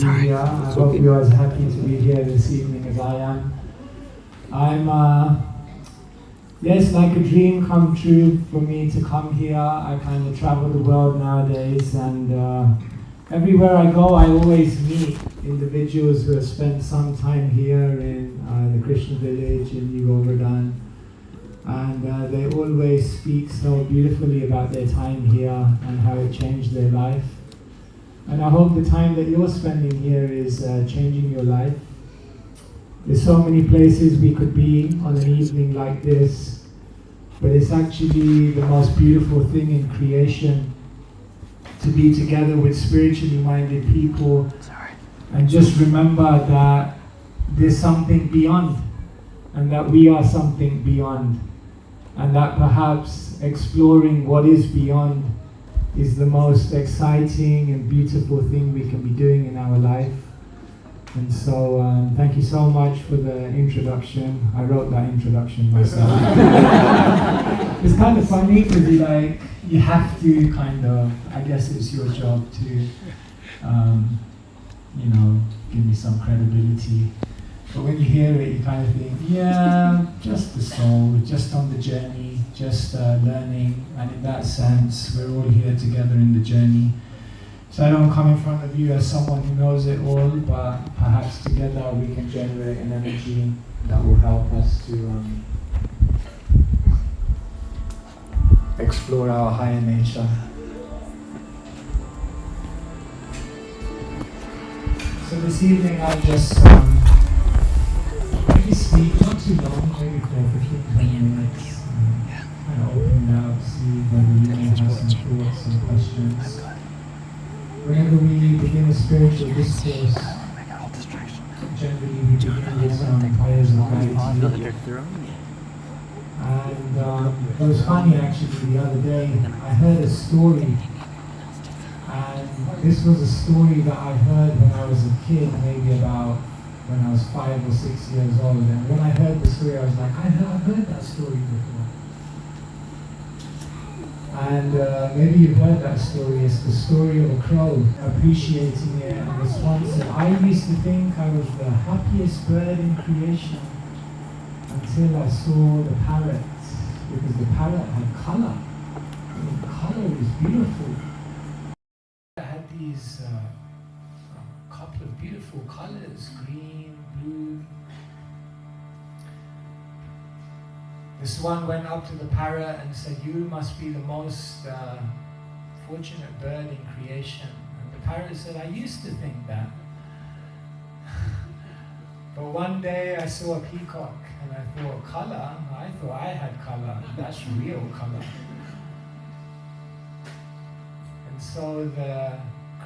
be here. I hope you're as happy to be here this evening as I am. Yes, like a dream come true for me to come here. I kind of travel the world nowadays, and everywhere I go, I always meet individuals who have spent some time here in the Krishna village in New Govardhana. And they always speak so beautifully about their time here and how it changed their life. And I hope the time that you're spending here is changing your life. There's so many places we could be on an evening like this, but it's actually the most beautiful thing in creation to be together with spiritually minded people and just remember that there's something beyond, and that we are something beyond. And that perhaps exploring what is beyond is the most exciting and beautiful thing we can be doing in our life. And so thank you so much for the introduction. I wrote that introduction myself. It's kind of funny because you have to kind of, I guess it's your job to give me some credibility. But when you hear it, you kind of think, yeah, just the soul, just on the journey, just learning. And in that sense, we're all here together in the journey. So I don't come in front of you as someone who knows it all, but perhaps together we can generate an energy that will help us to explore our higher nature. So this evening I'll just maybe speak, not too long, maybe for 15 minutes. And open it out, see whether you may have some thoughts and questions. Whenever we begin a spiritual discourse, generally we begin with some prayers of gratitude. And it was funny actually, the other day, I heard a story. And this was a story that I heard when I was a kid, maybe about when I was 5 or 6 years old. And when I heard the story, I was like, I've heard that story before. And maybe you've heard that story. It's the story of a crow appreciating it. And this one said, I used to think I was the happiest bird in creation until I saw the parrot, because the parrot had color. And the color was beautiful. It had these couple of beautiful colors, green, blue. The swan went up to the parrot and said, you must be the most fortunate bird in creation. And the parrot said, I used to think that. But one day I saw a peacock and I thought, color? I thought I had color. That's real color. And so the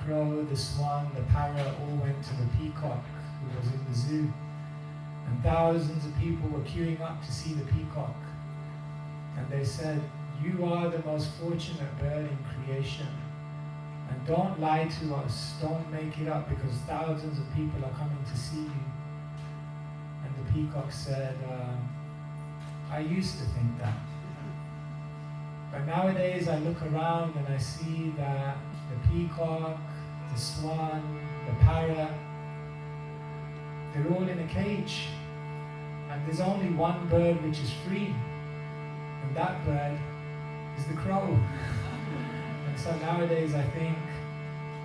crow, the swan, the parrot all went to the peacock who was in the zoo. And thousands of people were queuing up to see the peacock. And they said, you are the most fortunate bird in creation. And don't lie to us, don't make it up, because thousands of people are coming to see you. And the peacock said, I used to think that. But nowadays I look around and I see that the peacock, the swan, the parrot, they're all in a cage. And there's only one bird which is free. And that bird is the crow. And so nowadays I think,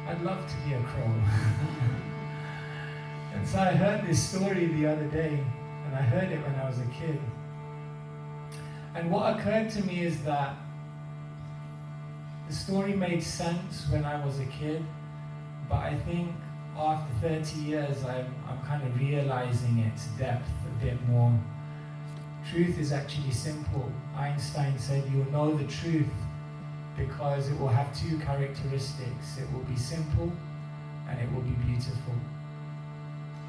I'd love to be a crow. And so I heard this story the other day, and I heard it when I was a kid. And what occurred to me is that the story made sense when I was a kid, but I think after 30 years I'm kind of realizing its depth a bit more. Truth is actually simple. Einstein said you'll know the truth because it will have two characteristics. It will be simple and it will be beautiful.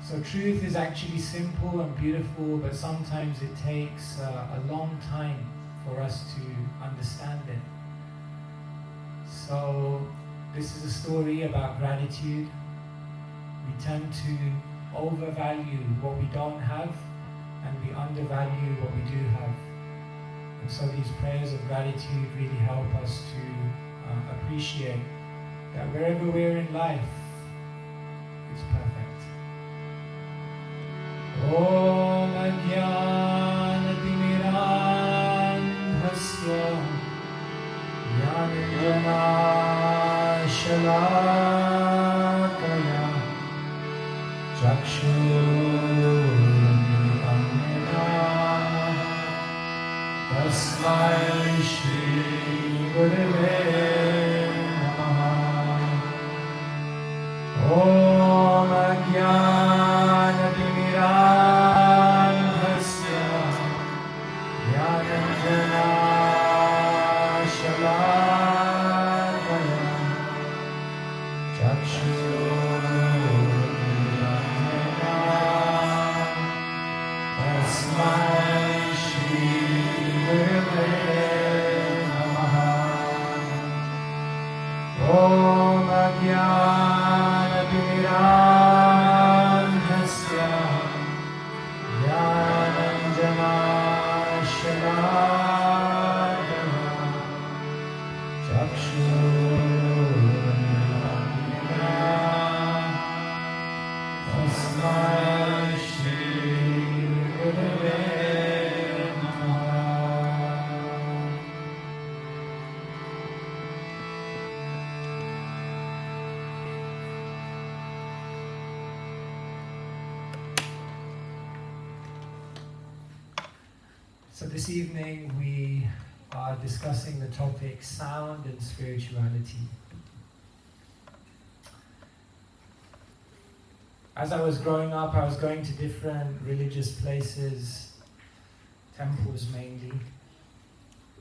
So truth is actually simple and beautiful, but sometimes it takes a long time for us to understand it. So this is a story about gratitude. We tend to overvalue what we don't have, and we undervalue what we do have. And so these prayers of gratitude really help us to appreciate that wherever we're in life, It's perfect. Om Ajnana-timirandhasya Jnana-shalakaya Chakshurmilitam Tasmai Shri Gurave Namaha. Om Ajnana-timirandhasya Jnana-shalakaya Chakshurmilitam Tasmai Shri Gurave Namaha. Om Ajnana-timirandhasya Jnana-shalakaya Chakshurmilitam Tasmai Shri Gurave Namaha. So this evening we are discussing the topic sound and spirituality. As I was growing up, I was going to different religious places, temples mainly.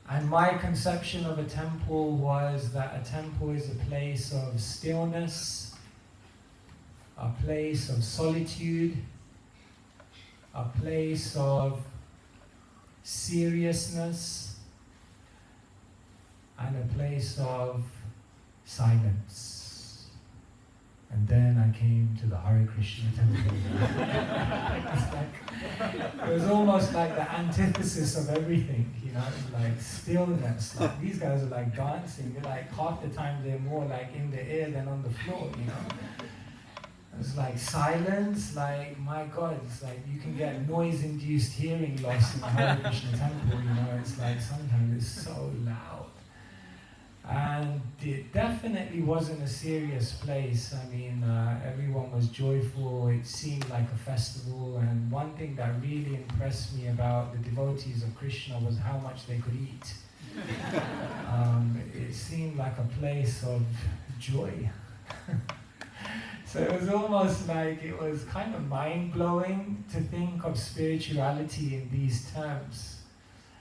And my conception of a temple was that a temple is a place of stillness, a place of solitude, a place of seriousness, and a place of silence. And then I came to the Hare Krishna temple. It was almost like the antithesis of everything, you know, like stillness. Like these guys are like dancing. They're like half the time they're more like in the air than on the floor, you know. It's like silence, like my God, it's like you can get noise-induced hearing loss in the Hare Krishna temple, you know, it's like sometimes it's so loud. And it definitely wasn't a serious place. I mean, everyone was joyful, it seemed like a festival, and one thing that really impressed me about the devotees of Krishna was how much they could eat. It seemed like a place of joy. So it was almost like it was kind of mind-blowing to think of spirituality in these terms.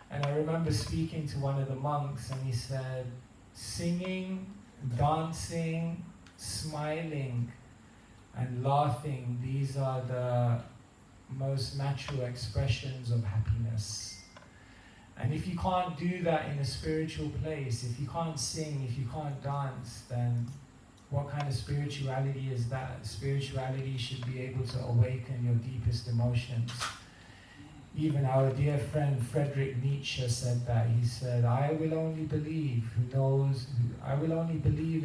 And I remember speaking to one of the monks and he said, singing, dancing, smiling, and laughing, these are the most natural expressions of happiness. And if you can't do that in a spiritual place, if you can't sing, if you can't dance, then what kind of spirituality is that? Spirituality should be able to awaken your deepest emotions. Even our dear friend Friedrich Nietzsche said that. He said, I will only believe in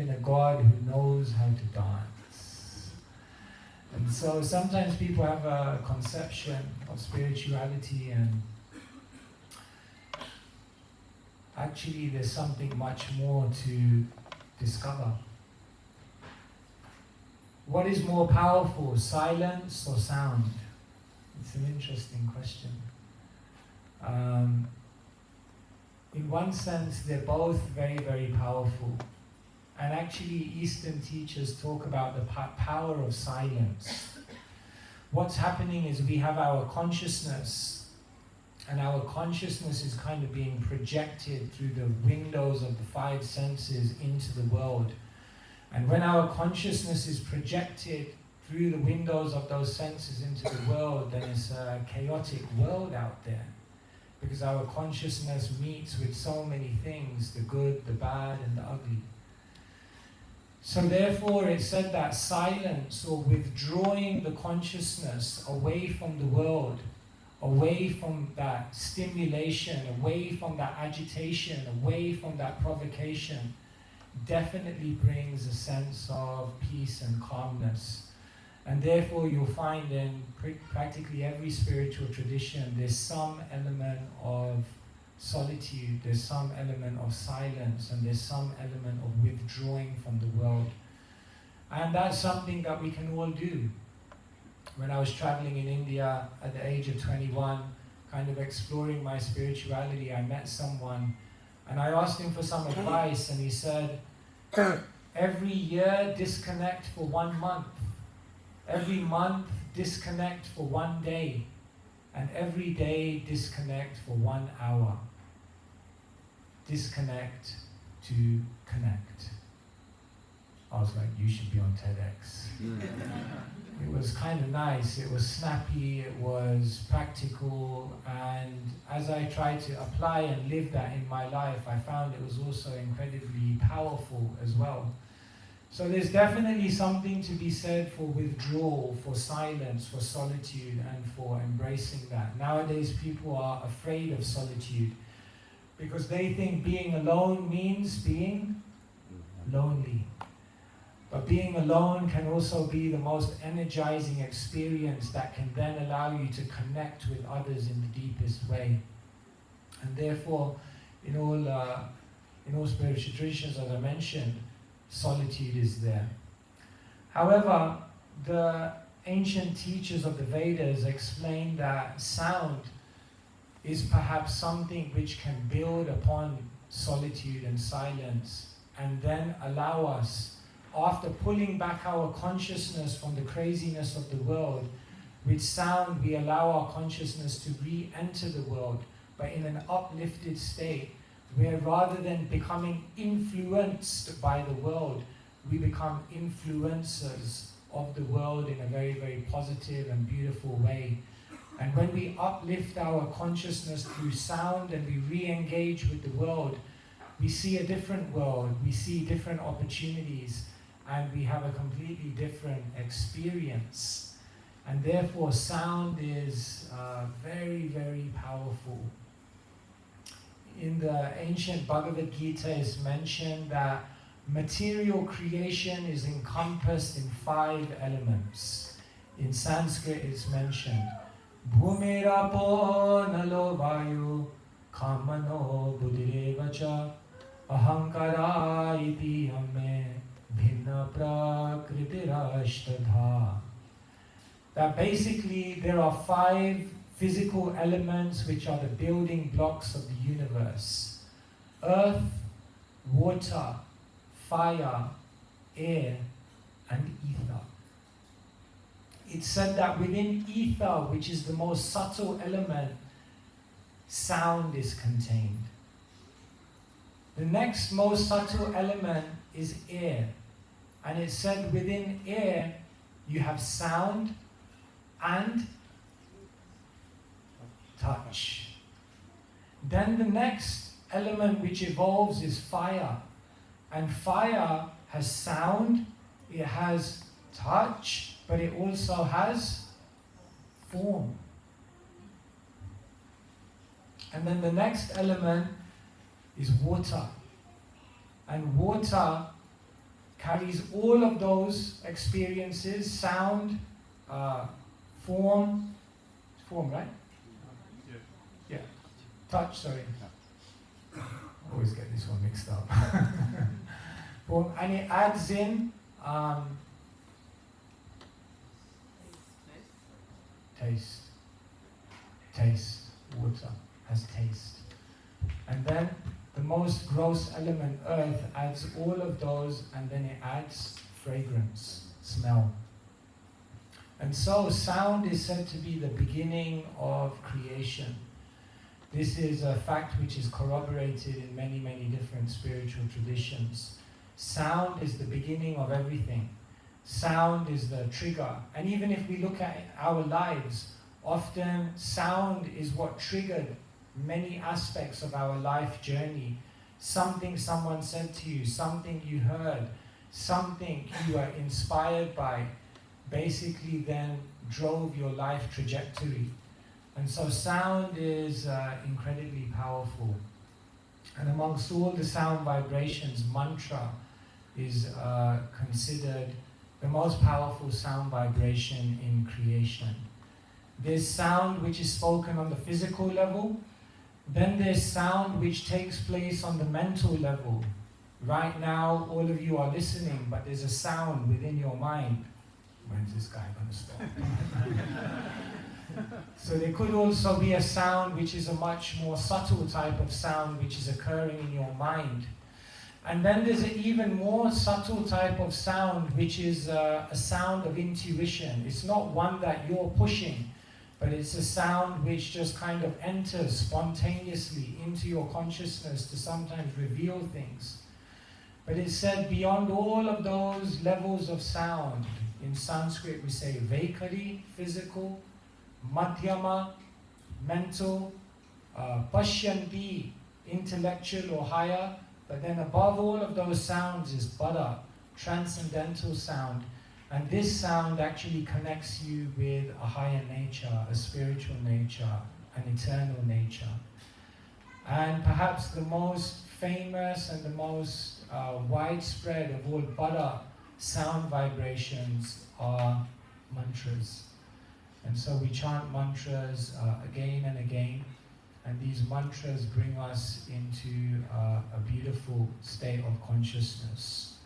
a God who knows how to dance. And so sometimes people have a conception of spirituality, and actually there's something much more to discover. What is more powerful, silence or sound? It's an interesting question. In one sense, they're both very, very powerful. And actually, Eastern teachers talk about the power of silence. What's happening is we have our consciousness, and our consciousness is kind of being projected through the windows of the five senses into the world. And when our consciousness is projected through the windows of those senses into the world, then it's a chaotic world out there. Because our consciousness meets with so many things, the good, the bad, and the ugly. So therefore it's said that silence, or withdrawing the consciousness away from the world, away from that stimulation, away from that agitation, away from that provocation, definitely brings a sense of peace and calmness. And therefore you'll find in practically every spiritual tradition there's some element of solitude, there's some element of silence, and there's some element of withdrawing from the world. And that's something that we can all do. When I was traveling in India at the age of 21, kind of exploring my spirituality, I met someone and I asked him for some advice, and he said, every year disconnect for 1 month. Every month disconnect for 1 day. And every day disconnect for 1 hour. Disconnect to connect. I was like, you should be on TEDx. It was kind of nice, it was snappy, it was practical, and as I tried to apply and live that in my life, I found it was also incredibly powerful as well. So there's definitely something to be said for withdrawal, for silence, for solitude, and for embracing that. Nowadays people are afraid of solitude because they think being alone means being lonely. But being alone can also be the most energizing experience that can then allow you to connect with others in the deepest way. And therefore, in all spiritual traditions, as I mentioned, solitude is there. However, the ancient teachers of the Vedas explain that sound is perhaps something which can build upon solitude and silence and then allow us, after pulling back our consciousness from the craziness of the world, with sound we allow our consciousness to re-enter the world, but in an uplifted state, where rather than becoming influenced by the world, we become influencers of the world in a very, very positive and beautiful way. And when we uplift our consciousness through sound and we re-engage with the world, we see a different world, we see different opportunities, and we have a completely different experience. And therefore sound is very, very powerful. In the ancient Bhagavad Gita is mentioned that material creation is encompassed in 5 elements. In Sanskrit it's mentioned Bhumirapo nalo vayu kamano buddhirevacha ahankara iti amme bhinna prakritirashtadha. That basically there are 5 physical elements which are the building blocks of the universe. Earth, water, fire, air, and ether. It's said that within ether, which is the most subtle element, sound is contained. The next most subtle element is air. And it's said within air, you have sound and touch. Then the next element which evolves is fire. And fire has sound, it has touch, but it also has form. And then the next element is water. And water carries all of those experiences, sound, form, right? Yeah. Touch, sorry. I always get this one mixed up. And it adds in taste. Taste. Water has taste. And then the most gross element, earth, adds all of those, and then it adds fragrance, smell. And so sound is said to be the beginning of creation. This is a fact which is corroborated in many, many different spiritual traditions. Sound is the beginning of everything. Sound is the trigger. And even if we look at our lives, often sound is what triggered many aspects of our life journey. Something someone said to you, something you heard, something you were inspired by, basically then drove your life trajectory. And so sound is incredibly powerful. And amongst all the sound vibrations, mantra is considered the most powerful sound vibration in creation. There's sound which is spoken on the physical level, then there's sound which takes place on the mental level. Right now, all of you are listening, but there's a sound within your mind. When's this guy going to stop? So there could also be a sound which is a much more subtle type of sound which is occurring in your mind. And then there's an even more subtle type of sound which is a sound of intuition. It's not one that you're pushing, but it's a sound which just kind of enters spontaneously into your consciousness to sometimes reveal things. But it's said beyond all of those levels of sound, in Sanskrit we say Vaikari, physical, Madhyama, mental, Pashyanti, intellectual or higher, but then above all of those sounds is Bada, transcendental sound. And this sound actually connects you with a higher nature, a spiritual nature, an eternal nature. And perhaps the most famous and the most widespread of all Bada sound vibrations are mantras. And so we chant mantras again and again, and these mantras bring us into a beautiful state of consciousness.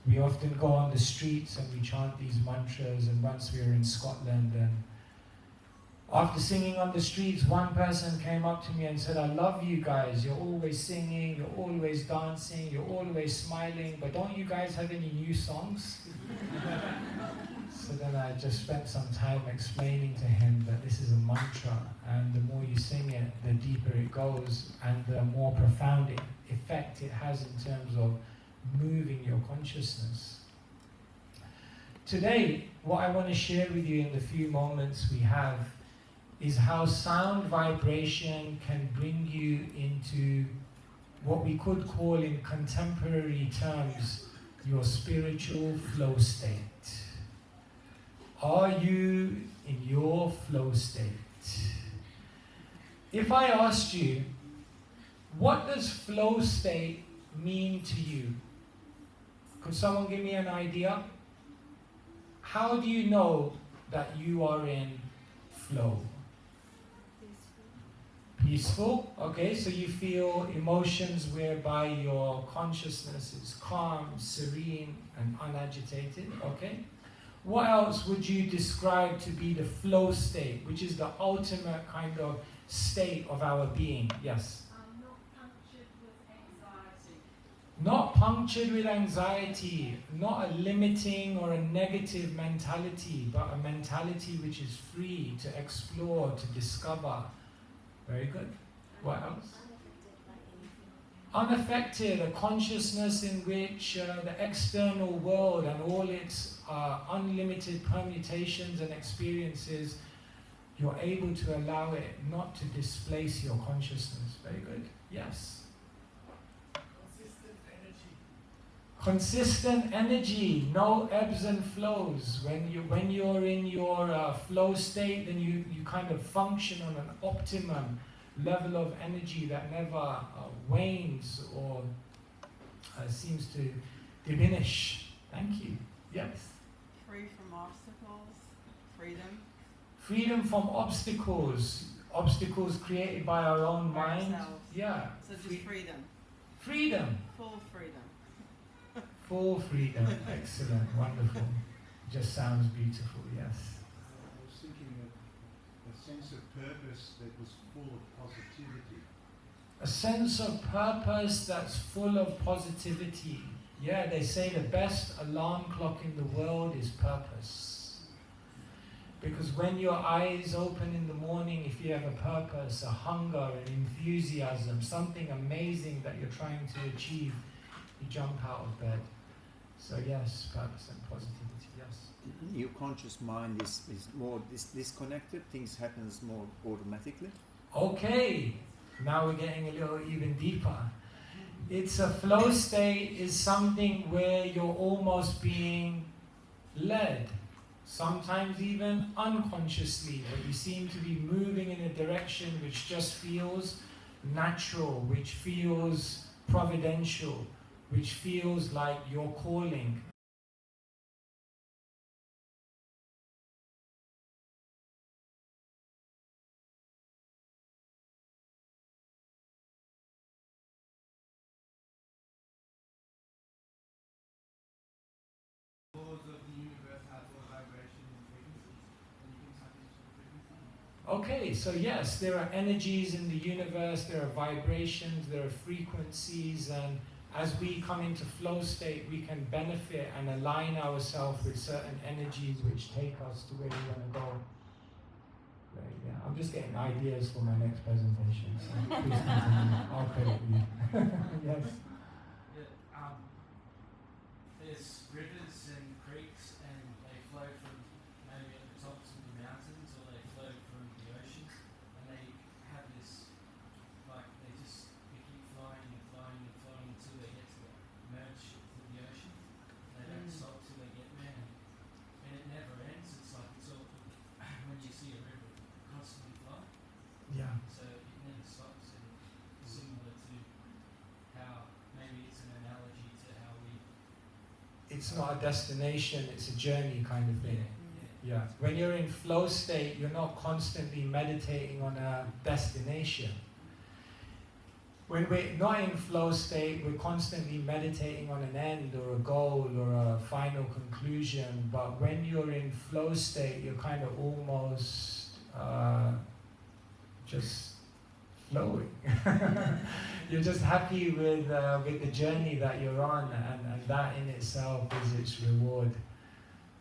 We often go on the streets and we chant these mantras, and once we were in Scotland, and after singing on the streets, one person came up to me and said, "I love you guys, you're always singing, you're always dancing, you're always smiling, but don't you guys have any new songs?" So then I just spent some time explaining to him that this is a mantra, and the more you sing it, the deeper it goes, and the more profound effect it has in terms of moving your consciousness. Today, what I want to share with you in the few moments we have is how sound vibration can bring you into what we could call in contemporary terms your spiritual flow state. Are you in your flow state? If I asked you, what does flow state mean to you? Could someone give me an idea? How do you know that you are in flow? Peaceful. Okay, so you feel emotions whereby your consciousness is calm, serene, and unagitated. Okay. What else would you describe to be the flow state, which is the ultimate kind of state of our being? Yes? Not punctured with anxiety, not a limiting or a negative mentality, but a mentality which is free to explore, to discover. Very good. What else? Unaffected, a consciousness in which the external world and all its unlimited permutations and experiences, you're able to allow it not to displace your consciousness. Very good. Yes. Consistent energy, no ebbs and flows. When you're in your flow state, then you kind of function on an optimum level of energy that never wanes or seems to diminish. Thank you. Yes? Free from obstacles, freedom. Freedom from obstacles. Obstacles created by our own mind. Ourselves. Yeah. So just freedom. Freedom. Full freedom. Full freedom. Excellent. Wonderful. Just sounds beautiful. Yes. I was thinking of a sense of purpose that was full of positivity. A sense of purpose that's full of positivity. Yeah, they say the best alarm clock in the world is purpose. Because when your eyes open in the morning, if you have a purpose, a hunger, an enthusiasm, something amazing that you're trying to achieve, you jump out of bed. So yes, purpose and positivity, yes. Your conscious mind is more disconnected, things happen more automatically? Okay, now we're getting a little even deeper. It's a flow state is something where you're almost being led, sometimes even unconsciously, but you seem to be moving in a direction which just feels natural, which feels providential, which feels like your calling. Okay, so yes, there are energies in the universe, there are vibrations, there are frequencies, and as we come into flow state, we can benefit and align ourselves with certain energies which take us to where we want to go. Right, yeah. I'm just getting ideas for my next presentation, so please continue. I'll credit you. Yes. Yeah, there's rivers and creeks, and they flow from maybe at the tops of the mountains, or they flow from the oceans, and they have this, like, they keep flowing and flowing and flowing until they get to the merge with the ocean. They don't stop till they get there, and it never ends. It's like it's all when you see a river constantly flow, Yeah. so it never stops. And similar to how maybe it's an analogy to how we. It's not a destination, it's a journey kind of thing. Yeah. Yeah. When you're in flow state, you're not constantly meditating on a destination. When we're not in flow state, we're constantly meditating on an end or a goal or a final conclusion. But when you're in flow state, you're kind of almost just flowing. You're just happy with the journey that you're on, and that in itself is its reward.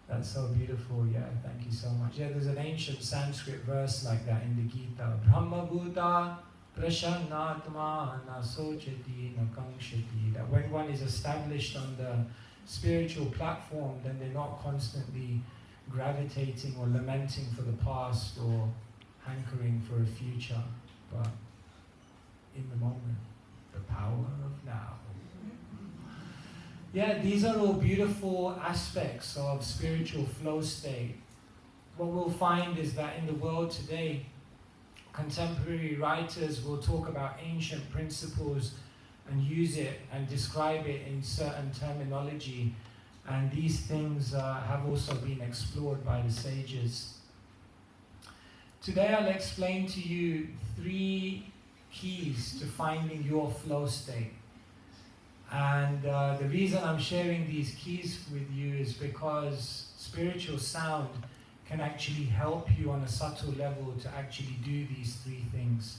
That's so beautiful. Yeah, thank you so much. Yeah, there's an ancient Sanskrit verse like that in the Gita. Brahma Buddha Prashannatma na sochati na kangshati. That when one is established on the spiritual platform, then they're not constantly gravitating or lamenting for the past or hankering for a future, but in the moment, the power of now. Yeah, these are all beautiful aspects of spiritual flow state. What we'll find is that in the world today, contemporary writers will talk about ancient principles and use it and describe it in certain terminology, and these things have also been explored by the sages. Today I'll explain to you 3 keys to finding your flow state. And the reason I'm sharing these keys with you is because spiritual sound can actually help you on a subtle level to actually do these 3 things.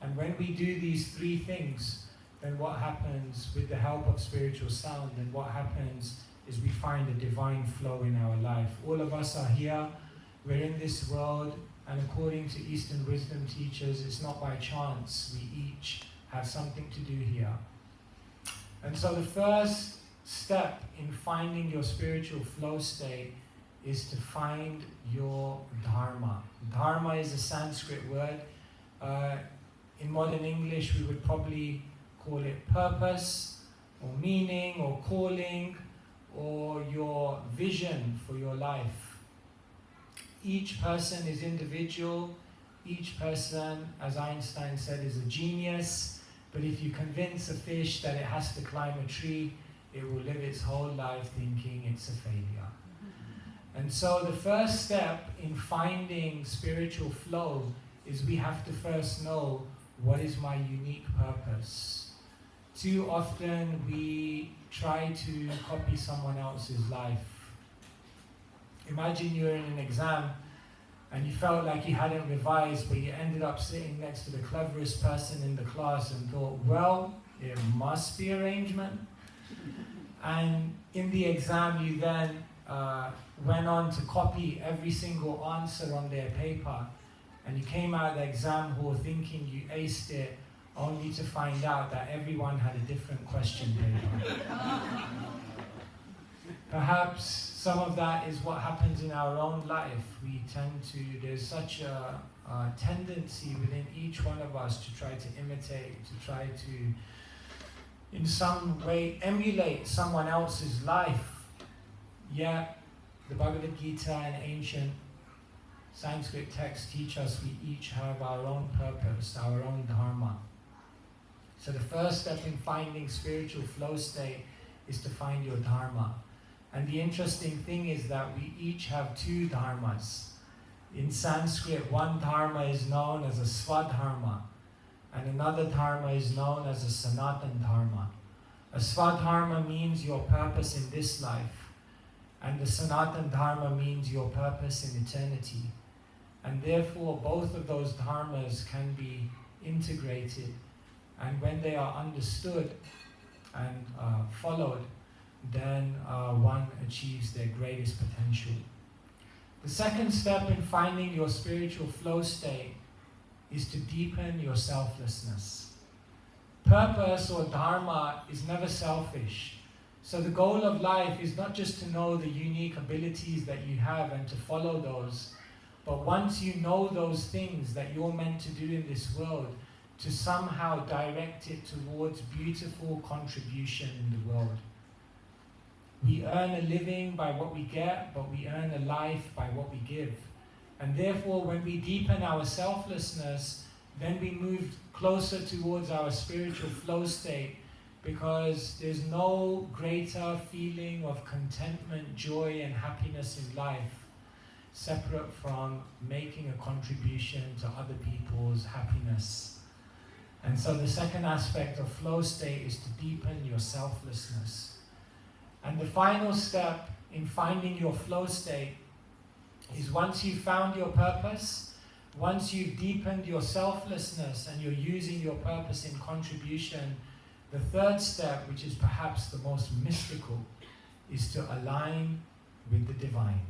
And when we do these 3 things, then what happens with the help of spiritual sound, then what happens is we find a divine flow in our life. All of us are here, we're in this world, and according to Eastern wisdom teachers, it's not by chance. We each have something to do here. And so the first step in finding your spiritual flow state is to find your dharma. Dharma is a Sanskrit word. In modern English, we would probably call it purpose, or meaning, or calling, or your vision for your life. Each person is individual. Each person, as Einstein said, is a genius. But if you convince a fish that it has to climb a tree, it will live its whole life thinking it's a failure. And so the first step in finding spiritual flow is we have to first know, what is my unique purpose? Too often we try to copy someone else's life. Imagine you're in an exam and you felt like you hadn't revised, but you ended up sitting next to the cleverest person in the class and thought, well, it must be arrangement. And in the exam, you then went on to copy every single answer on their paper, and you came out of the exam hall thinking you aced it, only to find out that everyone had a different question paper. Perhaps some of that is what happens in our own life. We tend to, there's such a tendency within each one of us to try to imitate, to try to, in some way, emulate someone else's life. Yet, the Bhagavad Gita and ancient Sanskrit texts teach us we each have our own purpose, our own dharma. So the first step in finding spiritual flow state is to find your dharma. And the interesting thing is that we each have 2 dharmas. In Sanskrit, one dharma is known as a swadharma, and another dharma is known as a sanatan dharma. A swadharma means your purpose in this life, and the sanatan dharma means your purpose in eternity. And therefore both of those dharmas can be integrated, and when they are understood and followed, then one achieves their greatest potential. The second step in finding your spiritual flow state is to deepen your selflessness. Purpose or dharma is never selfish. So the goal of life is not just to know the unique abilities that you have and to follow those, but once you know those things that you're meant to do in this world, to somehow direct it towards beautiful contribution in the world. We earn a living by what we get, but we earn a life by what we give. And therefore, when we deepen our selflessness, then we move closer towards our spiritual flow state, because there's no greater feeling of contentment, joy, and happiness in life separate from making a contribution to other people's happiness. And so the second aspect of flow state is to deepen your selflessness. And the final step in finding your flow state is, once you've found your purpose, once you've deepened your selflessness and you're using your purpose in contribution, the third step, which is perhaps the most mystical, is to align with the divine.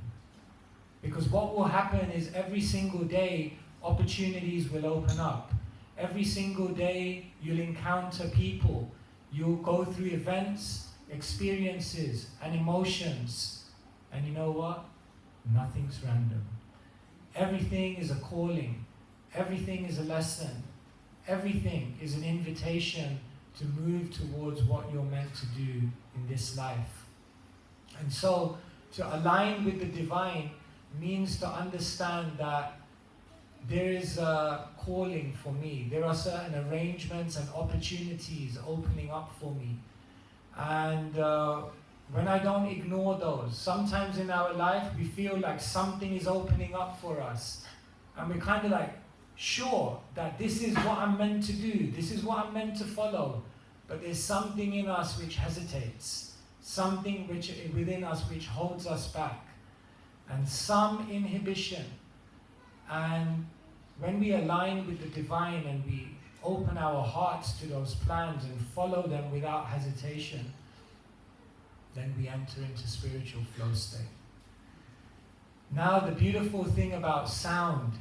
Because what will happen is every single day opportunities will open up. Every single day you'll encounter people, you'll go through events, experiences and emotions, and you know what? Nothing's random. Everything is a calling, everything is a lesson, everything is an invitation to move towards what you're meant to do in this life. And so to align with the divine means to understand that there is a calling for me. There are certain arrangements and opportunities opening up for me. And when I don't ignore those, sometimes in our life we feel like something is opening up for us. And we're kind of like sure that this is what I'm meant to do, this is what I'm meant to follow. But there's something in us which hesitates, something which within us which holds us back, and some inhibition. And when we align with the divine and we open our hearts to those plans and follow them without hesitation, then we enter into spiritual flow state. Now the beautiful thing about sound,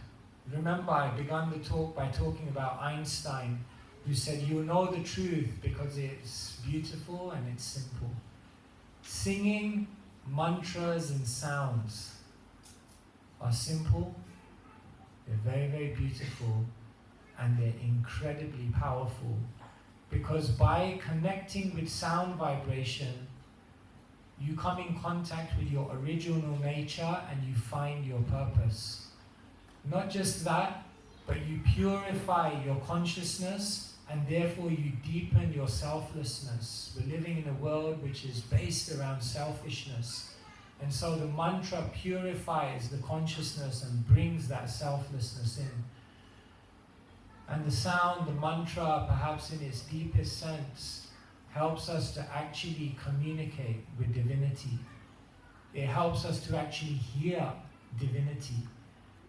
remember I began the talk by talking about Einstein, who said you will know the truth because it's beautiful and it's simple. Singing, mantras and sounds are simple, they're very, very beautiful, and they're incredibly powerful, because by connecting with sound vibration, you come in contact with your original nature and you find your purpose. Not just that, but you purify your consciousness and therefore you deepen your selflessness. We're living in a world which is based around selfishness. And so the mantra purifies the consciousness and brings that selflessness in. And the sound, the mantra, perhaps in its deepest sense, helps us to actually communicate with divinity. It helps us to actually hear divinity.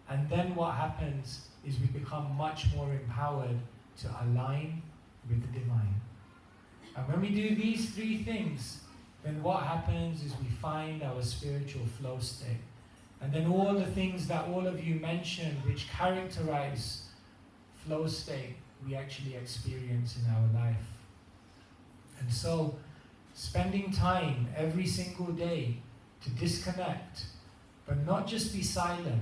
And then what happens is we become much more empowered to align with the divine. And when we do these three things, then what happens is we find our spiritual flow state. And then all the things that all of you mentioned which characterize flow state, we actually experience in our life. And so, spending time every single day to disconnect, but not just be silent,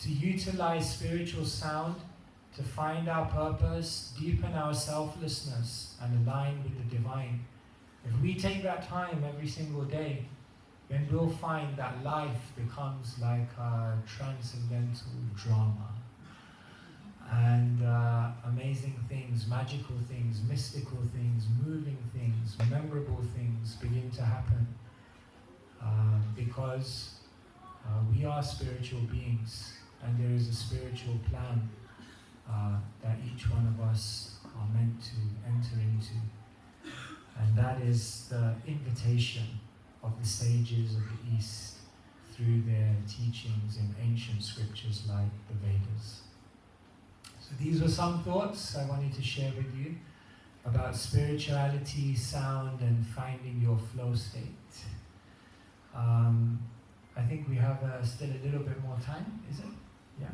to utilize spiritual sound, to find our purpose, deepen our selflessness, and align with the divine. If we take that time every single day, then we'll find that life becomes like a transcendental drama. And amazing things, magical things, mystical things, moving things, memorable things begin to happen because we are spiritual beings, and there is a spiritual plan that each one of us are meant to enter into. And that is the invitation of the sages of the East through their teachings in ancient scriptures like the Vedas. So these were some thoughts I wanted to share with you about spirituality, sound, and finding your flow state. I think we have still a little bit more time, is it? Yeah.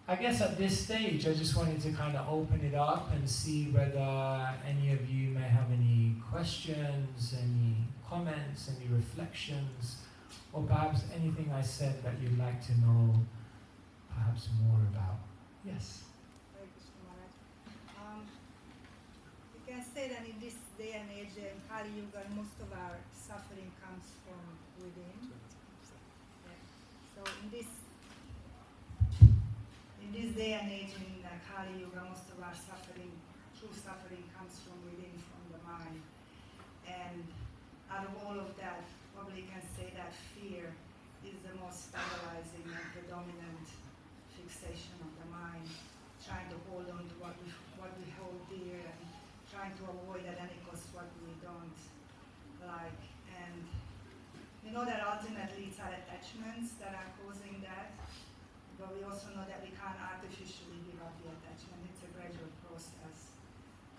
I guess at this stage I just wanted to kind of open it up and see whether any of you may have any questions, any comments, any reflections, or perhaps anything I said that you'd like to know perhaps more about. Yes? Hare Krishna Maharaj. You can say that in this day and age, in Kali Yuga, most of our suffering comes from within. Yeah. So in this day and age, in Kali Yuga, most of our suffering, true suffering, comes from within, from the mind. And out of all of that, probably can say that fear is the most stabilizing and predominant fixation of the mind, trying to hold on to what we hold dear and trying to avoid at any cost what we don't like. And we know that ultimately it's our attachments that are causing that, but we also know that we can't artificially give up the attachment. It's a gradual process.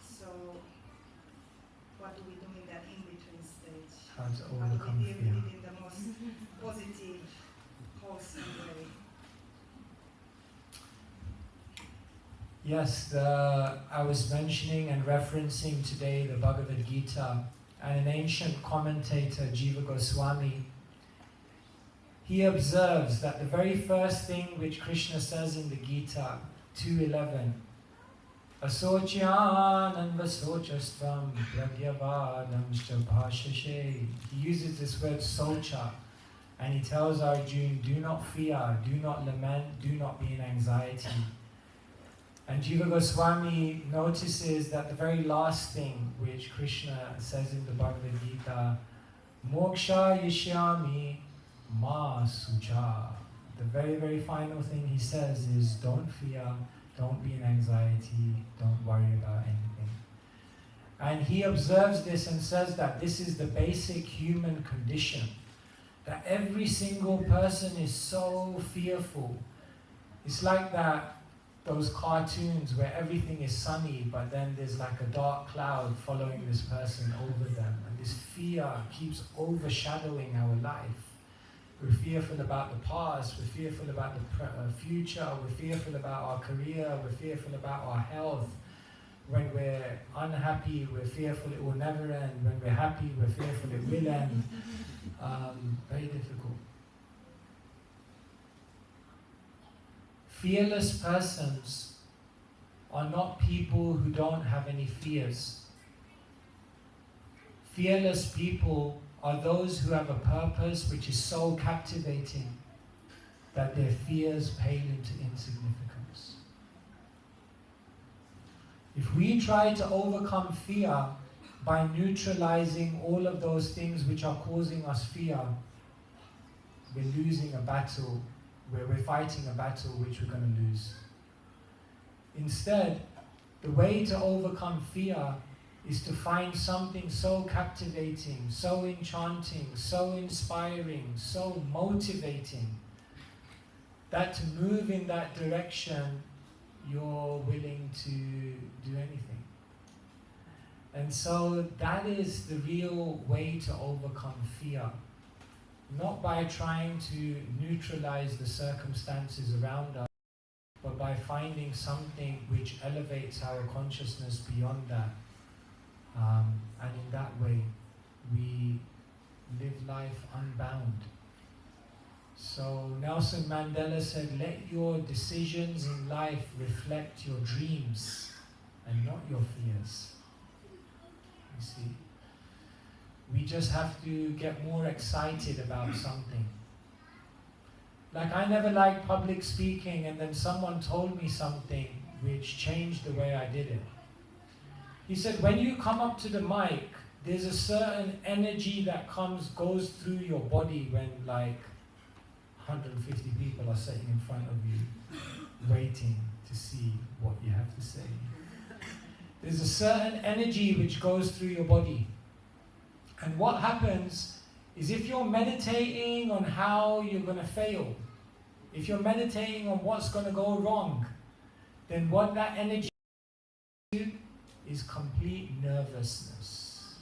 So what do we do in that in-between stage? How to How do overcome we deal fear. with it in the most positive, wholesome way? Yes, I was mentioning and referencing today the Bhagavad Gita, and an ancient commentator, Keshava Swami, he observes that the very first thing which Krishna says in the Gita, 2:11, Asocyanam vasocastvam pragyavadam bhashashe. He uses this word socha, and he tells Arjuna, do not fear, do not lament, do not be in anxiety. And Jiva Goswami notices that the very last thing which Krishna says in the Bhagavad Gita, Moksha Yishyami Ma Sucha. The very, very final thing he says is, don't fear, don't be in anxiety, don't worry about anything. And he observes this and says that this is the basic human condition, that every single person is so fearful. It's like those cartoons where everything is sunny, but then there's like a dark cloud following this person over them, and this fear keeps overshadowing our life. We're fearful about the past, we're fearful about the future, we're fearful about our career, we're fearful about our health. When we're unhappy, we're fearful it will never end. When we're happy, we're fearful it will end. Very difficult. Fearless persons are not people who don't have any fears. Fearless people are those who have a purpose which is so captivating that their fears pale into insignificance. If we try to overcome fear by neutralizing all of those things which are causing us fear, we're losing a battle, where we're fighting a battle which we're going to lose. Instead, the way to overcome fear is to find something so captivating, so enchanting, so inspiring, so motivating, that to move in that direction, you're willing to do anything. And so that is the real way to overcome fear. Not by trying to neutralize the circumstances around us, but by finding something which elevates our consciousness beyond that. And in that way, we live life unbound. So Nelson Mandela said, let your decisions in life reflect your dreams and not your fears. You see? We just have to get more excited about something. Like I never liked public speaking, and then someone told me something which changed the way I did it. He said, when you come up to the mic, there's a certain energy that goes through your body when like 150 people are sitting in front of you, waiting to see what you have to say. There's a certain energy which goes through your body. And what happens is if you're meditating on how you're going to fail, if you're meditating on what's going to go wrong, then what that energy is complete nervousness.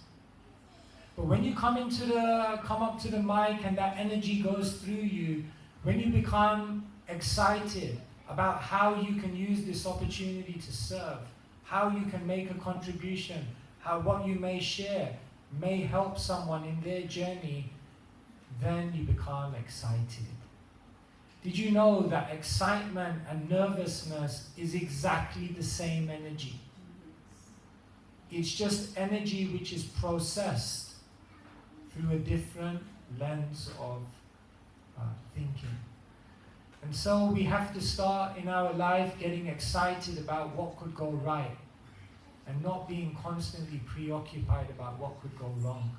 But when you come up to the mic and that energy goes through you, when you become excited about how you can use this opportunity to serve, how you can make a contribution, how what you may share may help someone in their journey, then you become excited. Did you know that excitement and nervousness is exactly the same energy? It's just energy which is processed through a different lens of thinking. And so we have to start in our life getting excited about what could go right and not being constantly preoccupied about what could go wrong.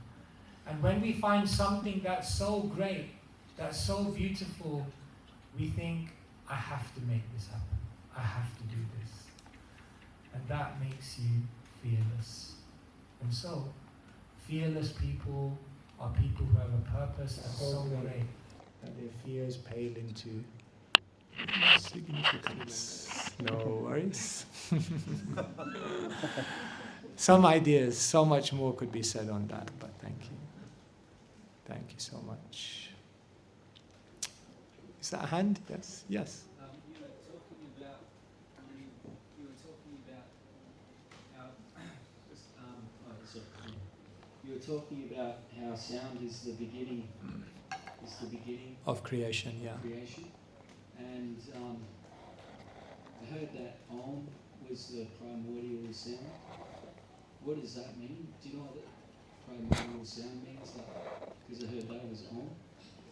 And when we find something that's so great, that's so beautiful, we think, I have to make this happen. I have to do this. And that makes you fearless. And so, fearless people are people who have a purpose that's so great that their fears pale into significance. No worries. Some ideas, so much more could be said on that, but thank you. Thank you so much. Is that a hand? Yes. Yes. You were talking about how you were talking about how sound is the beginning. Is the beginning Of creation, yeah. creation, and I heard that Om was the primordial sound. What does that mean? Do you know what primordial sound means? Because I heard that was Om.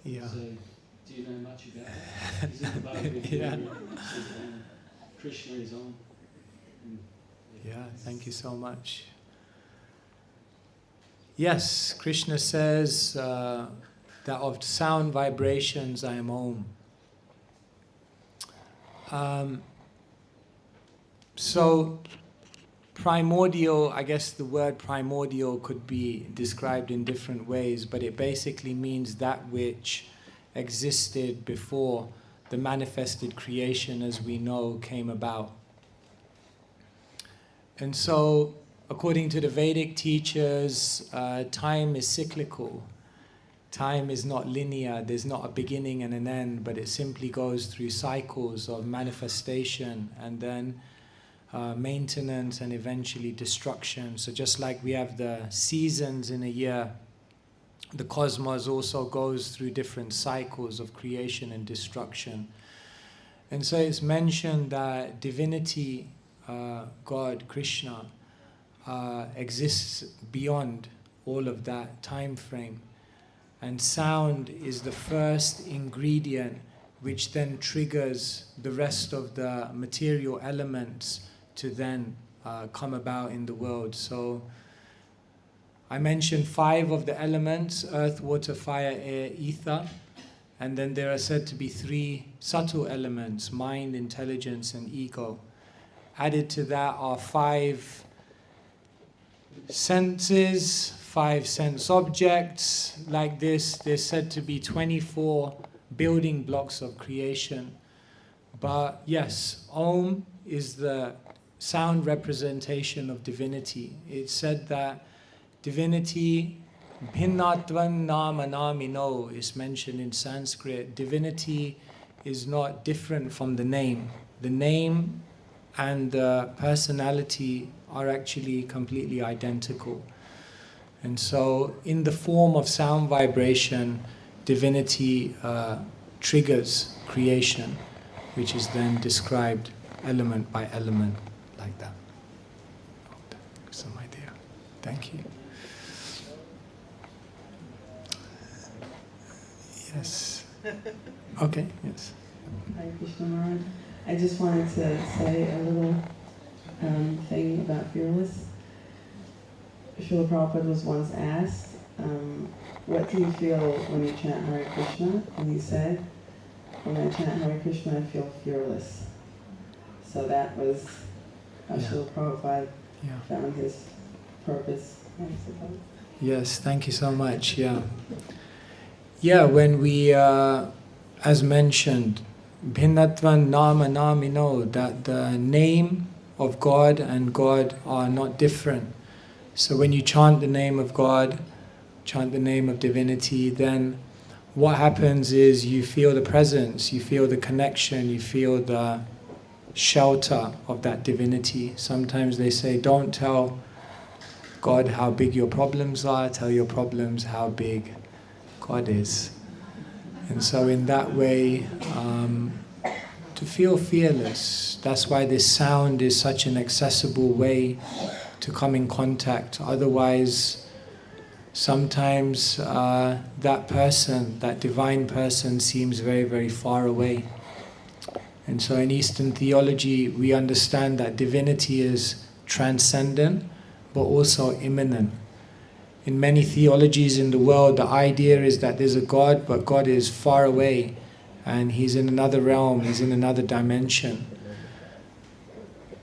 Yeah. So, do you know much about that? Is it the Bhagavad Gita? Yeah. It says Krishna is Om. Yeah, thank you so much. Yes, Krishna says that of sound vibrations I am Om. So, primordial, I guess the word primordial could be described in different ways, but it basically means that which existed before the manifested creation as we know came about. And so, according to the Vedic teachers, time is cyclical. Time is not linear, there's not a beginning and an end, but it simply goes through cycles of manifestation and then maintenance and eventually destruction. So just like we have the seasons in a year, the cosmos also goes through different cycles of creation and destruction. And so it's mentioned that divinity, God, Krishna, exists beyond all of that time frame. And sound is the first ingredient which then triggers the rest of the material elements to then come about in the world. So I mentioned 5 of the elements: earth, water, fire, air, ether. And then there are said to be 3 subtle elements: mind, intelligence, and ego. Added to that are 5 senses, 5 sense objects. Like this, there's said to be 24 building blocks of creation. But yes, Om is the sound representation of divinity. It's said that divinity, Bhinnatvan Nama Namino, is mentioned in Sanskrit. Divinity is not different from the name. The name and the personality are actually completely identical. And so, in the form of sound vibration, divinity triggers creation, which is then described element by element like that. Some idea. Thank you. Yes. Okay, yes. Hare Krishna Maharaj. I just wanted to say a little thing about fearless. Srila Prabhupada was once asked, what do you feel when you chant Hare Krishna? And he said, when I chant Hare Krishna, I feel fearless. So that was how Srila Prabhupada found his purpose, I suppose. Yes, thank you so much. Yeah. Yeah, when we, as mentioned, Bhinnatvan Nama Namino, that the name of God and God are not different. So when you chant the name of God, chant the name of divinity, then what happens is you feel the presence, you feel the connection, you feel the shelter of that divinity. Sometimes they say, don't tell God how big your problems are, tell your problems how big God is. And so in that way, to feel fearless, that's why this sound is such an accessible way to come in contact. Otherwise, sometimes that person, that divine person, seems very, very far away. And so in Eastern theology, we understand that divinity is transcendent, but also immanent. In many theologies in the world, the idea is that there's a God, but God is far away, and He's in another realm, He's in another dimension.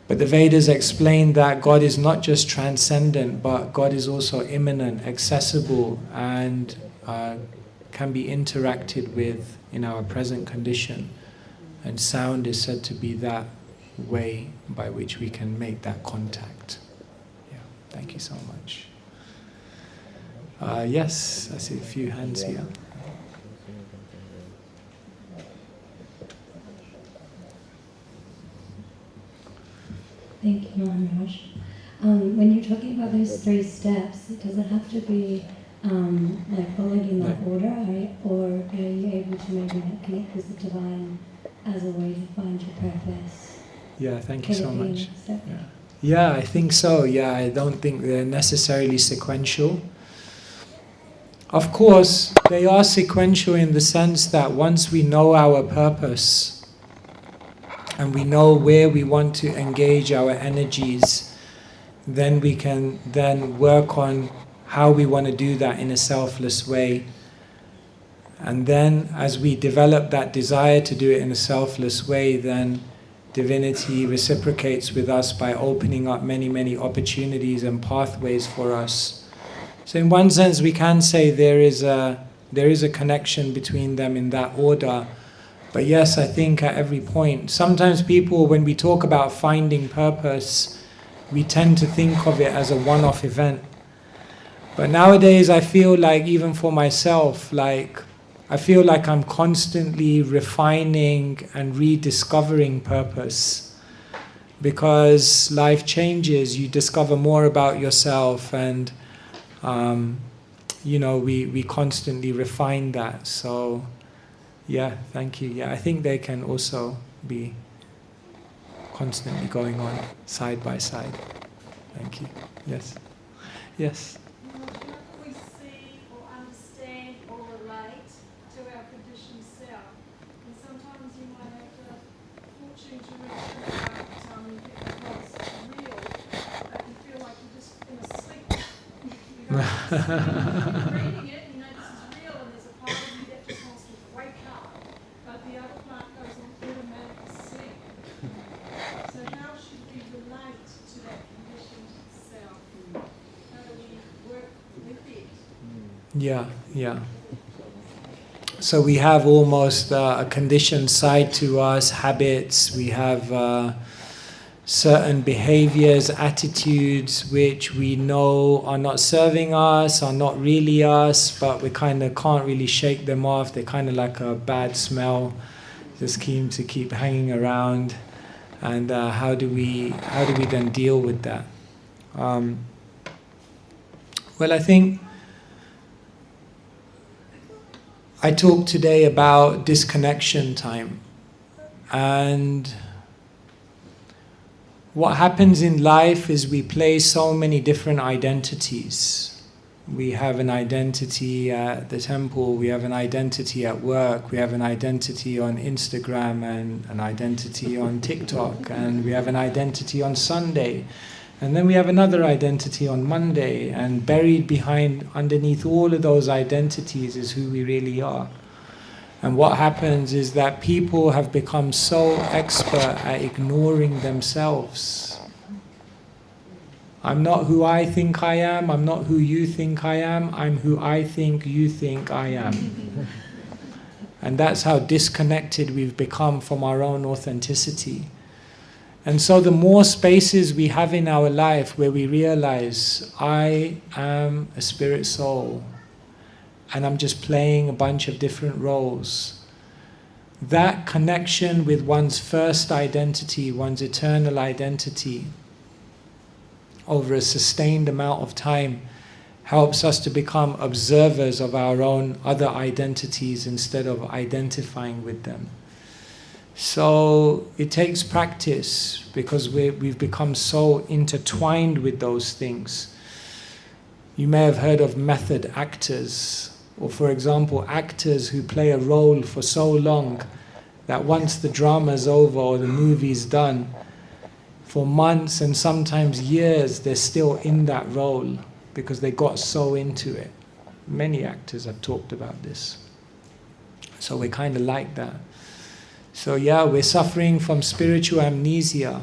But the Vedas explain that God is not just transcendent, but God is also immanent, accessible, and can be interacted with in our present condition. And sound is said to be that way by which we can make that contact. Yeah, thank you so much. Yes, I see a few hands here. Thank you, Maharaj. When you're talking about those 3 steps, does it have to be like following in that order, or are you able to maybe connect with the divine as a way to find your purpose? Yeah, thank you so much. Yeah. Yeah, I think so. Yeah, I don't think they're necessarily sequential. Of course, they are sequential in the sense that once we know our purpose and we know where we want to engage our energies, then we can then work on how we want to do that in a selfless way. And then as we develop that desire to do it in a selfless way, then divinity reciprocates with us by opening up many, many opportunities and pathways for us. So in one sense we can say there is a connection between them in that order. But yes, I think at every point, sometimes people, when we talk about finding purpose, we tend to think of it as a one-off event. But nowadays I feel like, even for myself, I feel like I'm constantly refining and rediscovering purpose. Because life changes, you discover more about yourself, and we constantly refine that. So yeah, thank you. Yeah, I think they can also be constantly going on side by side. Thank you. Yes. Yes. How can we see or understand or relate to our conditioned self? And sometimes you might have the fortune to reach out and get across real, but you feel like you're just in a sleep. You're reading it, you know this is real, and there's a part of you that just wants to wake up, but the other part goes on automatic sleep. So how should we relate to that conditioned self? How do we work with it? Yeah. So we have almost a conditioned side to us, habits, we have certain behaviors, attitudes which we know are not serving us, are not really us, but we kind of can't really shake them off. They're kind of like a bad smell, just keen to keep hanging around. And how do we then deal with that? Well, I think I talked today about disconnection time. And what happens in life is we play so many different identities. We have an identity at the temple, we have an identity at work, we have an identity on Instagram and an identity on TikTok, and we have an identity on Sunday. And then we have another identity on Monday, and buried underneath all of those identities is who we really are. And what happens is that people have become so expert at ignoring themselves. I'm not who I think I am, I'm not who you think I am, I'm who I think you think I am. And that's how disconnected we've become from our own authenticity. And so the more spaces we have in our life where we realize, I am a spirit soul, and I'm just playing a bunch of different roles, that connection with one's first identity, one's eternal identity, over a sustained amount of time, helps us to become observers of our own other identities instead of identifying with them. So it takes practice, because we've become so intertwined with those things. You may have heard of method actors, or for example, actors who play a role for so long that once the drama's over or the movie's done, for months and sometimes years they're still in that role because they got so into it. Many actors have talked about this. So we're kind of like that. So yeah, we're suffering from spiritual amnesia.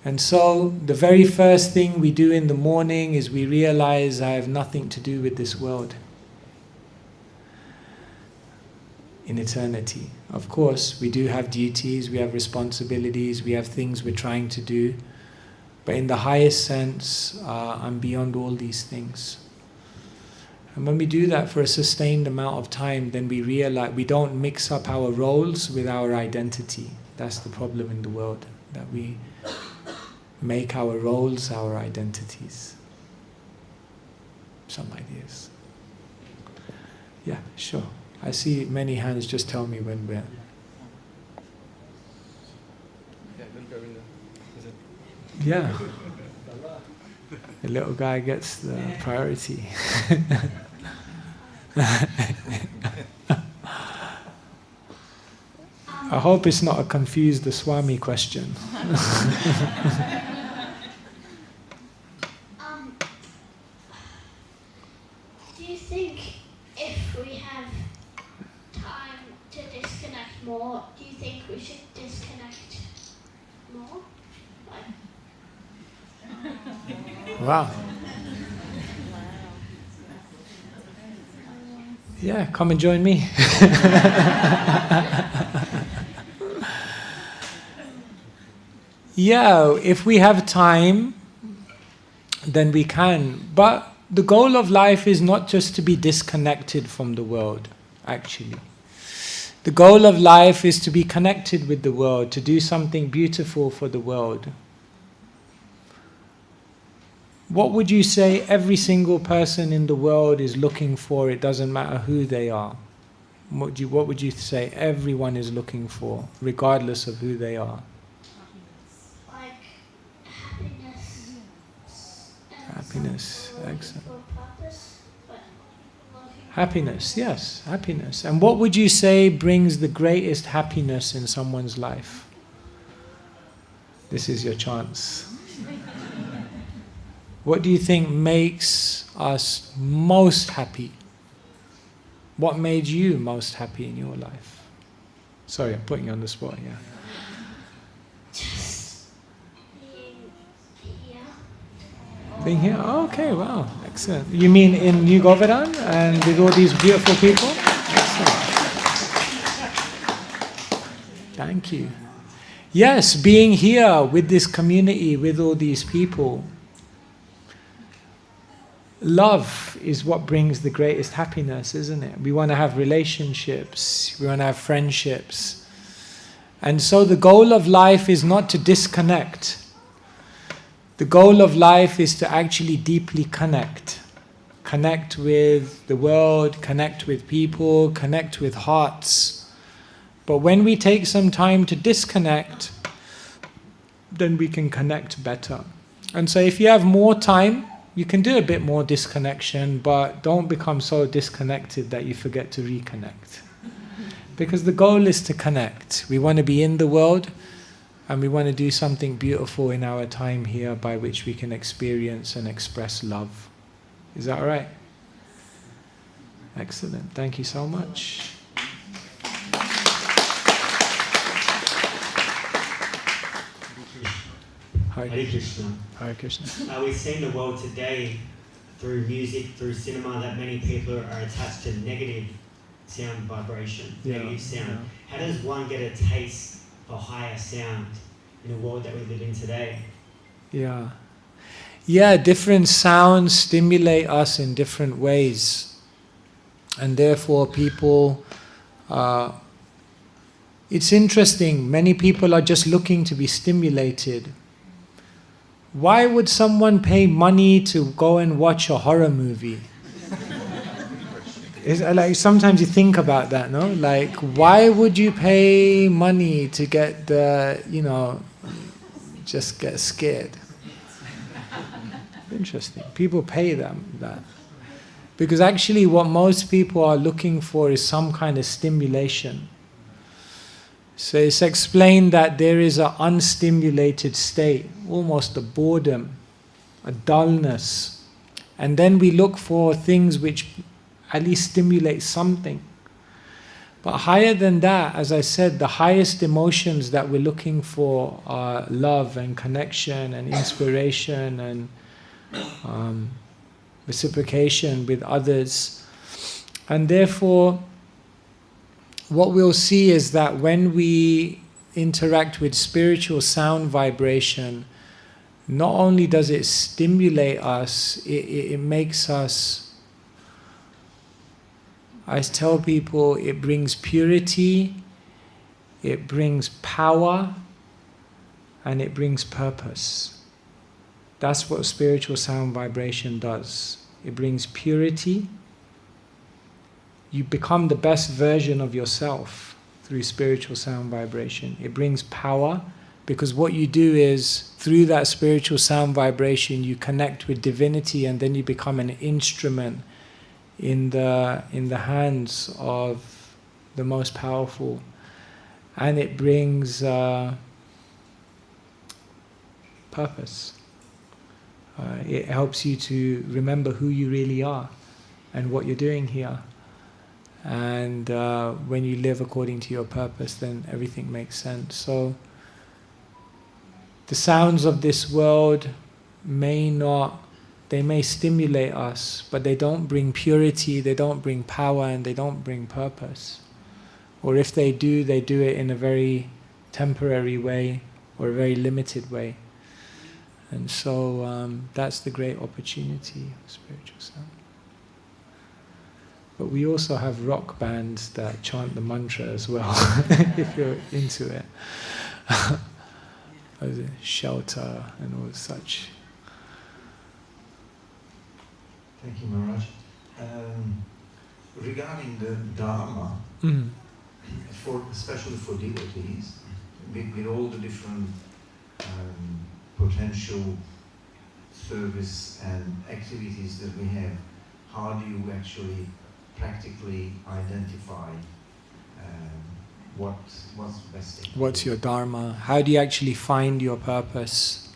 And so the very first thing we do in the morning is we realize I have nothing to do with this world in eternity. Of course, we do have duties, we have responsibilities, we have things we're trying to do. But in the highest sense, I'm beyond all these things. And when we do that for a sustained amount of time, then we realize we don't mix up our roles with our identity. That's the problem in the world, that we make our roles our identities. Some ideas. Yeah, sure. I see many hands. Just tell me when we're... Yeah. The little guy gets the priority. I hope it's not a confuse the Swami question. Do you think if we have time to disconnect more, do you think we should disconnect more? Wow. Yeah, come and join me. Yeah, if we have time, then we can. But the goal of life is not just to be disconnected from the world, actually. The goal of life is to be connected with the world, to do something beautiful for the world. What would you say every single person in the world is looking for? It doesn't matter who they are. What would you say everyone is looking for, regardless of who they are? Like happiness. Happiness, excellent. For purpose, but Happiness, yes, happiness. And what would you say brings the greatest happiness in someone's life? This is your chance. What do you think makes us most happy? What made you most happy in your life? Sorry, I'm putting you on the spot, yeah. just being here. Being here? Oh, okay, wow, excellent. You mean in New Govardhana and with all these beautiful people? Excellent. Thank you. Yes, being here with this community, with all these people. Love is what brings the greatest happiness, isn't it? We want to have relationships, we want to have friendships. And so the goal of life is not to disconnect. The goal of life is to actually deeply connect. Connect with the world, connect with people, connect with hearts. But when we take some time to disconnect, then we can connect better. And so if you have more time, you can do a bit more disconnection, but don't become so disconnected that you forget to reconnect. Because the goal is to connect. We want to be in the world, and we want to do something beautiful in our time here by which we can experience and express love. Is that all right? Excellent. Thank you so much. Hare Hare Krishna. Hare Krishna. We see in the world today, through music, through cinema, that many people are attached to negative sound vibration, negative sound. How does one get a taste for higher sound in the world that we live in today? Yeah, different sounds stimulate us in different ways. And therefore people, it's interesting, many people are just looking to be stimulated. Why would someone pay money to go and watch a horror movie? Like sometimes you think about that, no? Like, why would you pay money to get just get scared? Interesting. People pay them that. Because actually what most people are looking for is some kind of stimulation. So it's explained that there is an unstimulated state, almost a boredom, a dullness. And then we look for things which at least stimulate something. But higher than that, as I said, the highest emotions that we're looking for are love and connection and inspiration and reciprocation with others. And therefore, what we'll see is that when we interact with spiritual sound vibration, not only does it stimulate us, it makes us, I tell people, it brings purity, it brings power, and it brings purpose. That's what spiritual sound vibration does. It brings purity. You become the best version of yourself through spiritual sound vibration. It brings power, because what you do is, through that spiritual sound vibration, you connect with divinity, and then you become an instrument in the hands of the most powerful. And it brings purpose. It helps you to remember who you really are and what you're doing here. And when you live according to your purpose, then everything makes sense. So the sounds of this world may stimulate us, but they don't bring purity, they don't bring power, and they don't bring purpose. Or if they do it in a very temporary way or a very limited way. And so that's the great opportunity of spiritual sound. But we also have rock bands that chant the mantra as well, if you're into it. Shelter and all such. Thank you, Maharaj. Regarding the Dharma, especially for devotees, with all the different potential service and activities that we have, how do you actually practically identify what's the best thing? What's your Dharma? How do you actually find your purpose?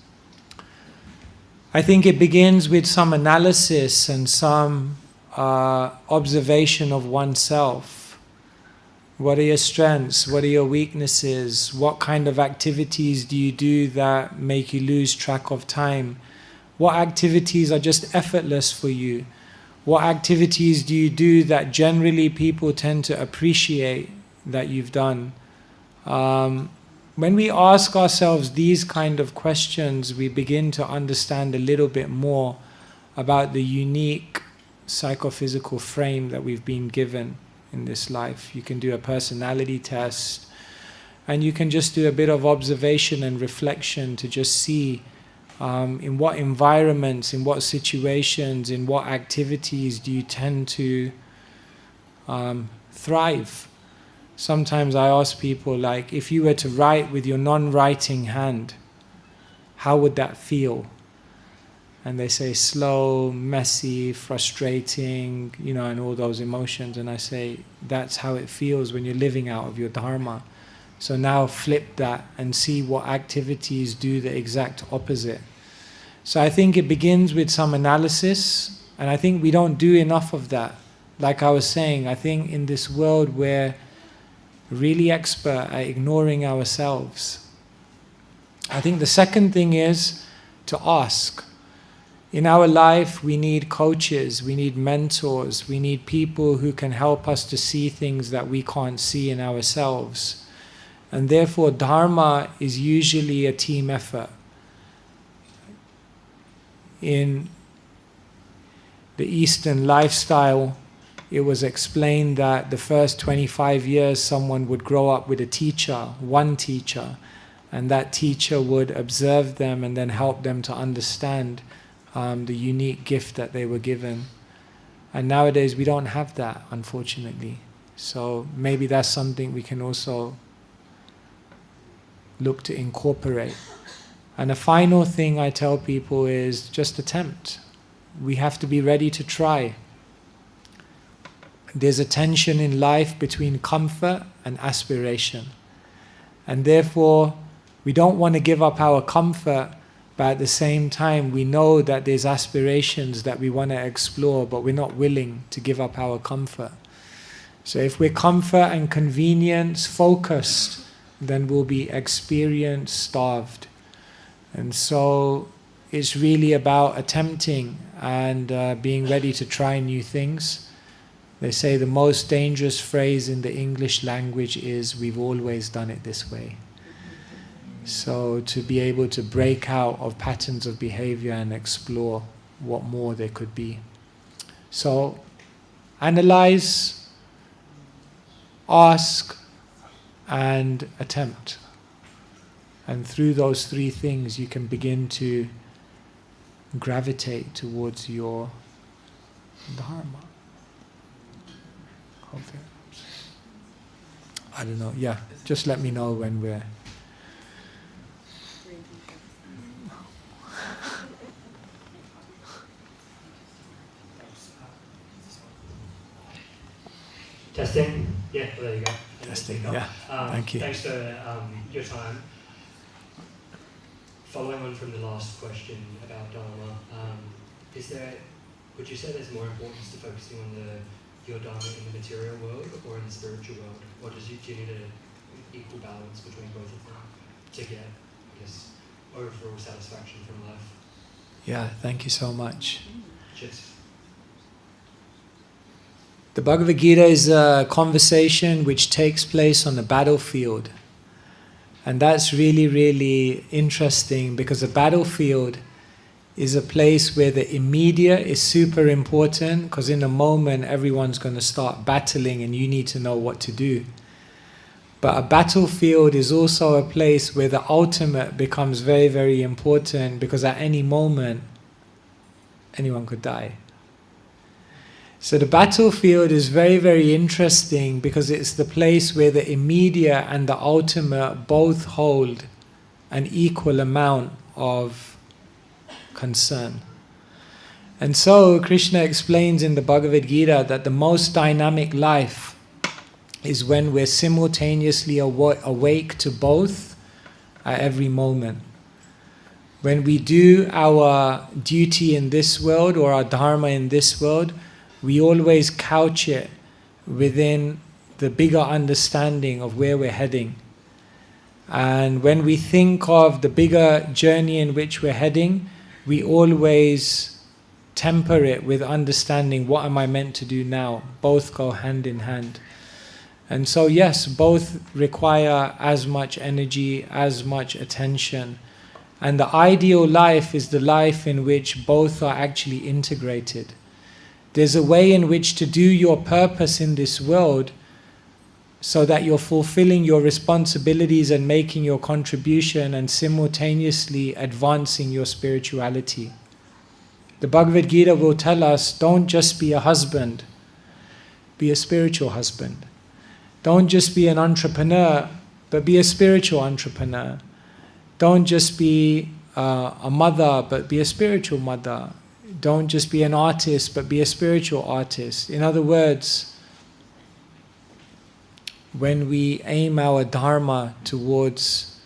I think it begins with some analysis and some observation of oneself. What are your strengths? What are your weaknesses? What kind of activities do you do that make you lose track of time? What activities are just effortless for you? What activities do you do that generally people tend to appreciate that you've done? When we ask ourselves these kind of questions, we begin to understand a little bit more about the unique psychophysical frame that we've been given in this life. You can do a personality test, and you can just do a bit of observation and reflection to just see in what environments, in what situations, in what activities do you tend to thrive. Sometimes I ask people, like, if you were to write with your non-writing hand, how would that feel? And they say slow, messy, frustrating, and all those emotions. And I say, that's how it feels when you're living out of your Dharma. So now flip that and see what activities do the exact opposite. So I think it begins with some analysis, and I think we don't do enough of that. Like I was saying, I think in this world we're really expert at ignoring ourselves. I think the second thing is to ask. In our life, we need coaches, we need mentors, we need people who can help us to see things that we can't see in ourselves. And therefore, Dharma is usually a team effort. In the Eastern lifestyle, it was explained that the first 25 years someone would grow up with a teacher, one teacher, and that teacher would observe them and then help them to understand the unique gift that they were given. And nowadays we don't have that, unfortunately. So maybe that's something we can also look to incorporate. And a final thing I tell people is just attempt. We have to be ready to try. There's a tension in life between comfort and aspiration. And therefore, we don't want to give up our comfort, but at the same time, we know that there's aspirations that we want to explore, but we're not willing to give up our comfort. So if we're comfort and convenience focused, then we'll be experience starved. And so it's really about attempting and being ready to try new things. They say the most dangerous phrase in the English language is, "We've always done it this way." So to be able to break out of patterns of behavior and explore what more there could be. So analyze, ask, and attempt. And through those three things you can begin to gravitate towards your Dharma. Hopefully. I don't know, yeah, just let me know when we're... Testing? Yeah, well, there you go. Testing, yeah. Thank you. Thanks for your time. Following on from the last question about Dharma, would you say there's more importance to focusing on your Dharma in the material world or in the spiritual world? Or do you need an equal balance between both of them to get, I guess, overall satisfaction from life? Yeah, thank you so much. Cheers. The Bhagavad Gita is a conversation which takes place on the battlefield. And that's really, really interesting, because a battlefield is a place where the immediate is super important, because in a moment everyone's going to start battling and you need to know what to do. But a battlefield is also a place where the ultimate becomes very, very important, because at any moment anyone could die. So the battlefield is very, very interesting, because it's the place where the immediate and the ultimate both hold an equal amount of concern. And so Krishna explains in the Bhagavad Gita that the most dynamic life is when we're simultaneously awake to both at every moment. When we do our duty in this world or our dharma in this world, we always couch it within the bigger understanding of where we're heading. And when we think of the bigger journey in which we're heading, we always temper it with understanding, what am I meant to do now? Both go hand in hand. And so yes, both require as much energy, as much attention. And the ideal life is the life in which both are actually integrated. There's a way in which to do your purpose in this world so that you're fulfilling your responsibilities and making your contribution and simultaneously advancing your spirituality. The Bhagavad Gita will tell us, don't just be a husband, be a spiritual husband. Don't just be an entrepreneur, but be a spiritual entrepreneur. Don't just be a mother, but be a spiritual mother. Don't just be an artist, but be a spiritual artist. In other words, when we aim our dharma towards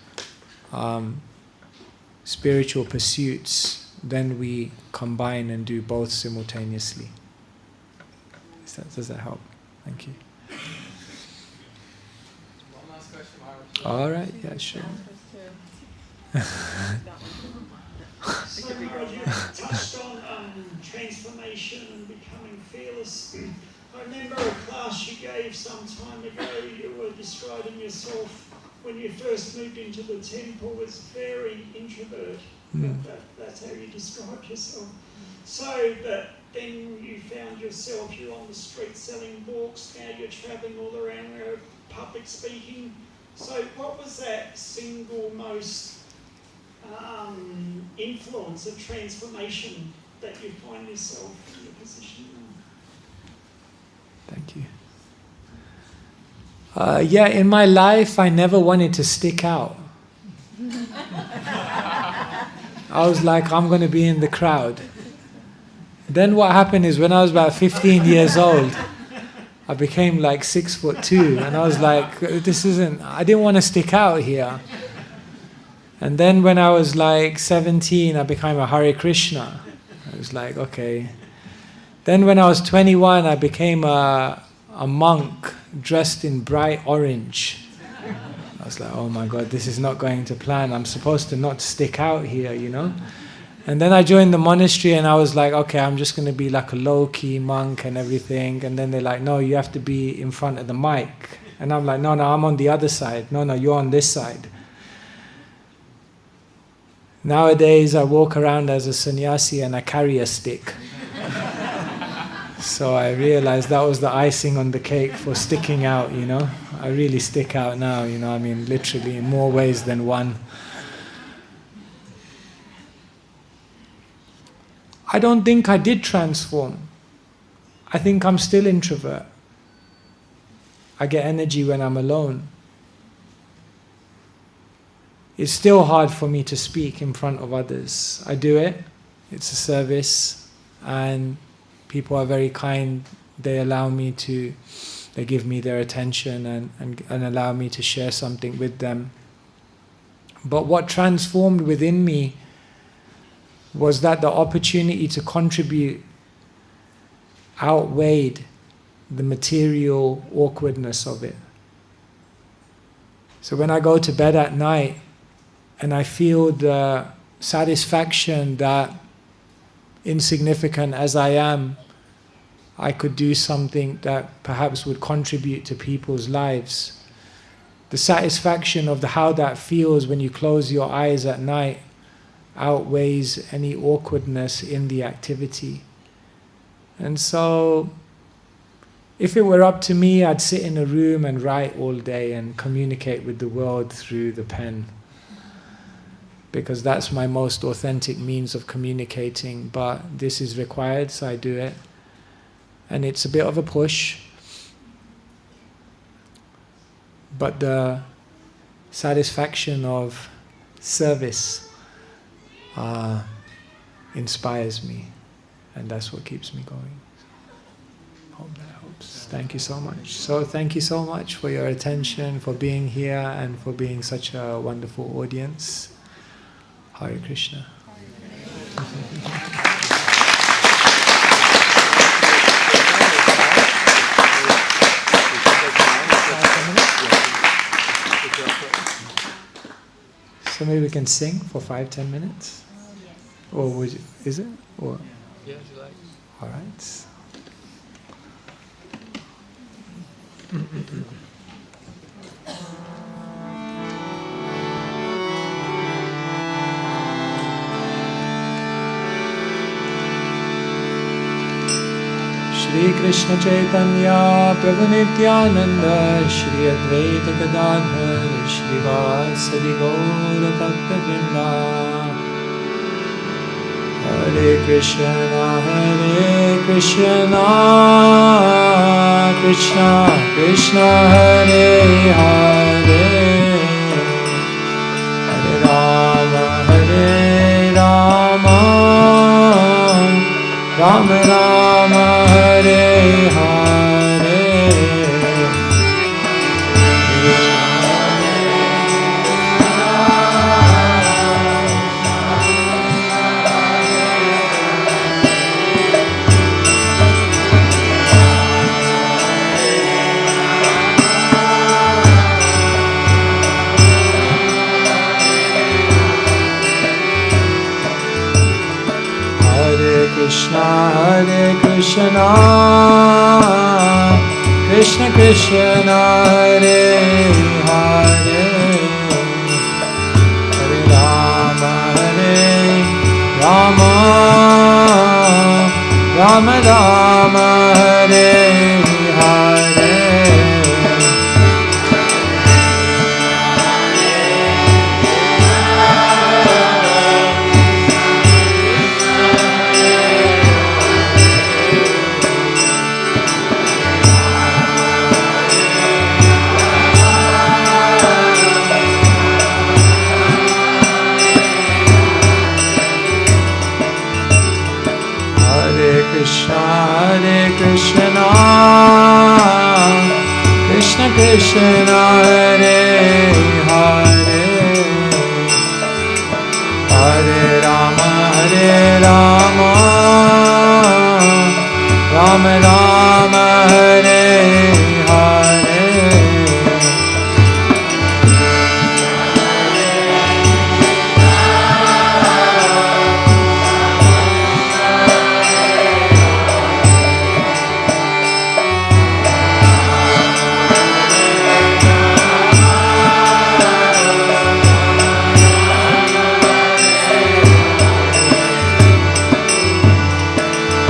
spiritual pursuits, then we combine and do both simultaneously. Does that help? Thank you. One last question. All right, yeah, sure. So Maharaj, you touched on transformation and becoming fearless. I remember a class you gave some time ago, you were describing yourself when you first moved into the temple as very introvert. That's how you described yourself. So, but then you found yourself, you're on the street selling books, now you're travelling all around public speaking. So what was that single most influence of transformation that you find yourself in your position now? Thank you. Yeah, in my life, I never wanted to stick out. I was like, I'm going to be in the crowd. Then what happened is when I was about 15 years old, I became like 6'2", and I was like, I didn't want to stick out here. And then when I was like 17, I became a Hare Krishna. I was like, okay. Then when I was 21, I became a monk dressed in bright orange. I was like, oh my God, this is not going to plan. I'm supposed to not stick out here, you know? And then I joined the monastery and I was like, okay, I'm just going to be like a low-key monk and everything. And then they're like, no, you have to be in front of the mic. And I'm like, no, I'm on the other side. No, you're on this side. Nowadays, I walk around as a sannyasi and I carry a stick. So I realized that was the icing on the cake for sticking out, you know. I really stick out now, you know, I mean, literally in more ways than one. I don't think I did transform. I think I'm still introvert. I get energy when I'm alone. It's still hard for me to speak in front of others. I do it. It's a service. And people are very kind. They allow me to, they give me their attention and allow me to share something with them. But what transformed within me was that the opportunity to contribute outweighed the material awkwardness of it. So when I go to bed at night and I feel the satisfaction that, insignificant as I am, I could do something that perhaps would contribute to people's lives. The satisfaction of how that feels when you close your eyes at night outweighs any awkwardness in the activity. And so, if it were up to me, I'd sit in a room and write all day and communicate with the world through the pen. Because that's my most authentic means of communicating, but this is required, so I do it. And it's a bit of a push, but the satisfaction of service inspires me, and that's what keeps me going. Hope that helps. Thank you so much. So thank you so much for your attention, for being here, and for being such a wonderful audience. Hare Krishna. So maybe we can sing for 5-10 minutes? Or would you, is it? Or? Yeah, if you like. All right. Shri Krishna Chaitanya Prabhu Nityananda Shri Advaita Gadadhar Shri Vasadi Gaura Bhakta Vrinda Hare Krishna Krishna Krishna Hare Hare Hare Rama Rama Rama Hare Hare Krishna, Hare Krishna, Krishna Krishna, Hare Hare, Hare Rama, Rama Rama, Hare Hare. Hare Krishna, Krishna Krishna, Hare Hare, Hare Rama, Rama Rama, Hare Hare.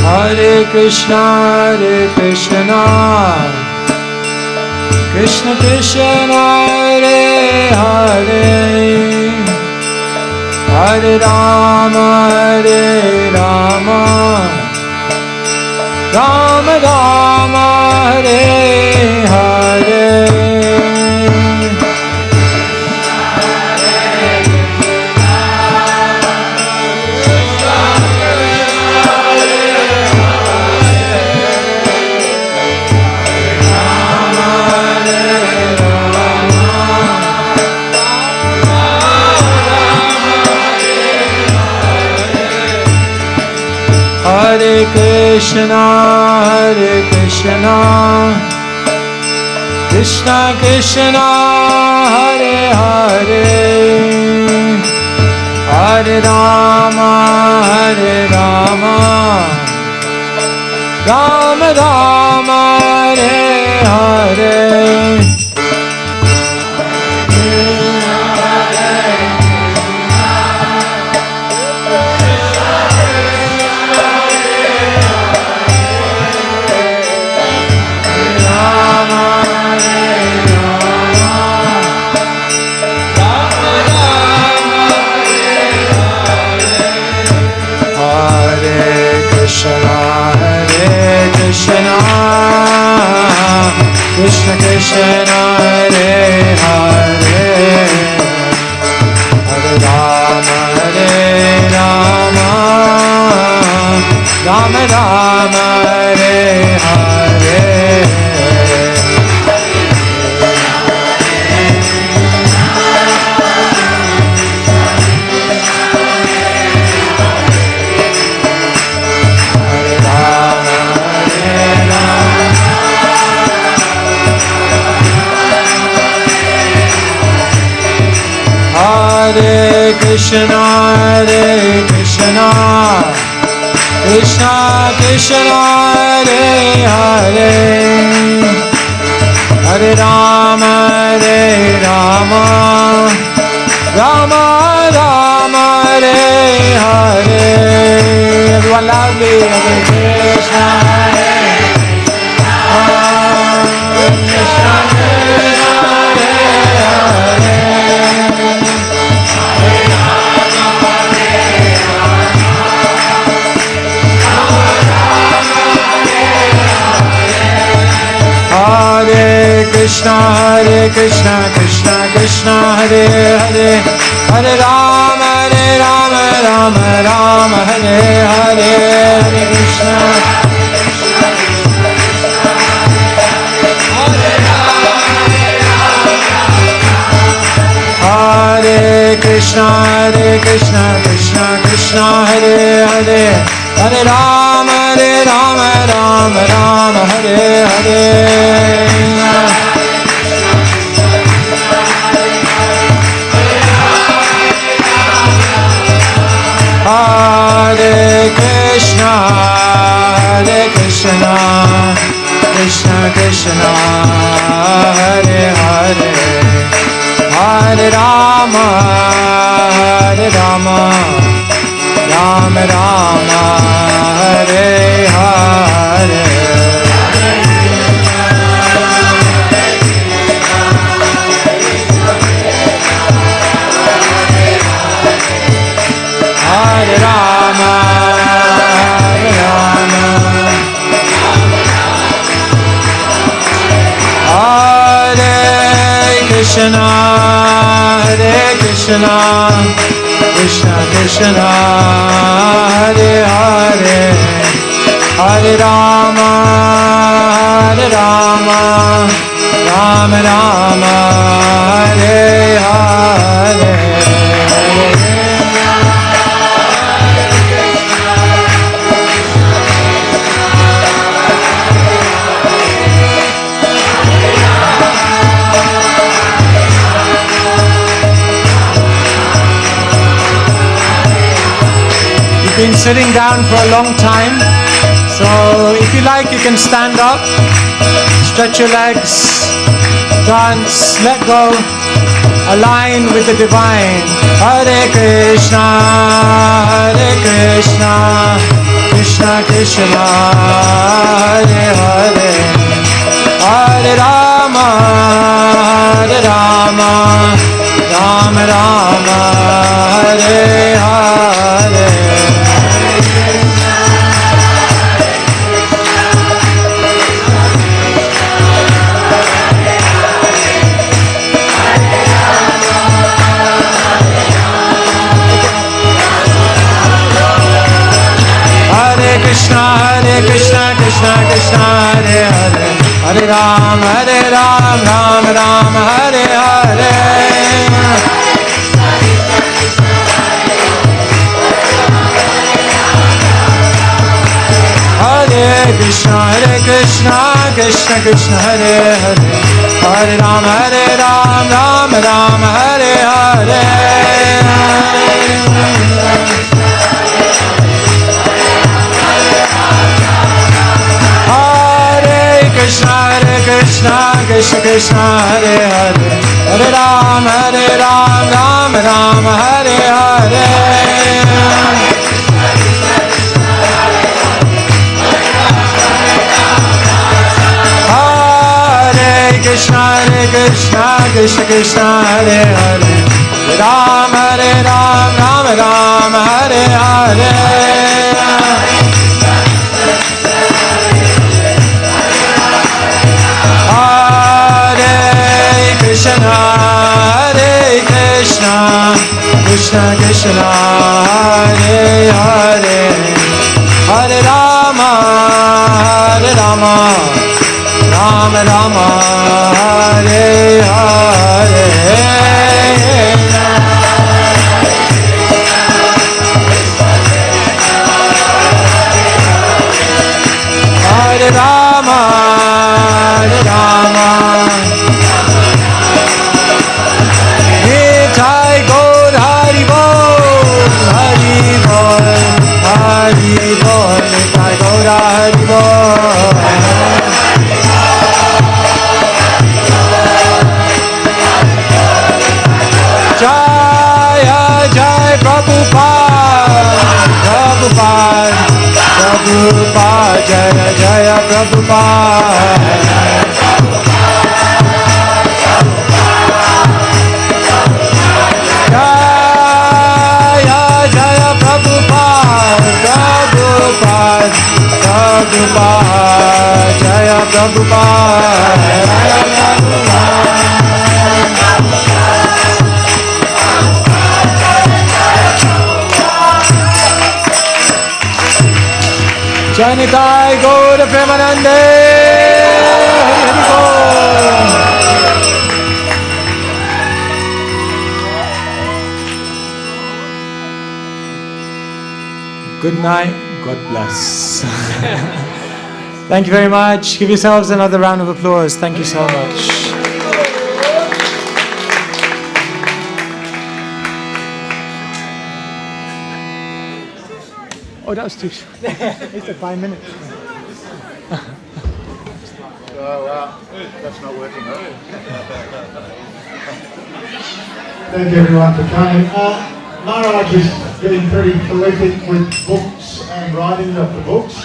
Hare Krishna, Krishna Krishna, Hare Hare, Hare Rama, Rama Rama, Hare Hare. Hare Krishna, Krishna Krishna, Hare Hare, Hare Rama, Rama Rama, Hare Hare. Krishna Krishna, Hare Hare, Hare Rama, Rama Rama, Hare Hare. Hare Krishna, Krishna Krishna, Hare Hare, Hare Rama, Rama Rama, Hare Hare. Everyone loudly, Hare Krishna, Krishna Krishna, Hare Hare. Hare Krishna, Krishna Krishna, Hare Hare, Hare Rama, Rama Rama, Hare Hare, Hare Krishna. Hare Krishna, Krishna Krishna, Hare Hare, Hare Rama, Rama Hare Hare. Hare Krishna, Krishna Krishna Hare Hare Hare Rama Rama Rama Hare Hare Hare Rama Krishna, Hare Krishna, Krishna Krishna, Hare Hare, Hare Rama, Rama Rama, Hare Hare. Been sitting down for a long time, so if you like you can stand up, stretch your legs, dance, let go, align with the divine. Hare Krishna, Krishna Krishna, Hare Hare, Hare Rama, Rama Rama, Hare Hare. Krishna, Krishna Krishna, Hare Hare, Hare Ram, Ram Ram, Hare Hare. Hare Krishna, Krishna Krishna, Hare Hare, Hare Ram, Ram Ram, Hare Hare. Krishna, Krishna Krishna, Hare Hare, Hare Ram, Ram Ram, Hare Hare. Hare Krishna, Krishna Hare Hare, Ram Ram, Hare Hare. Krishna, Krishna Krishna, Hare Hare, Hare Rama, Rama Rama, Hare Hare. Hare Rama, Rama. Nitai Gaur Hari Bol, Hari Bol, Hari Bol. Nitai Gaur Hari Bol. Jaya Jai Prabhupada, Prabhupada, Prabhupada, Jaya Jaya Prabhupada. Jaya Jaya Prabhupada, Prabhupada, Prabhupada, Jaya Prabhupada. Janitai Gaur Premanande, Hari Bol. Good night, God bless. Thank you very much. Give yourselves another round of applause. Thank you so much. Oh, that was too short. It's 5 minutes. So that's not working, right? Thank you everyone for coming. Maharaj is getting pretty prolific with books and writing of the books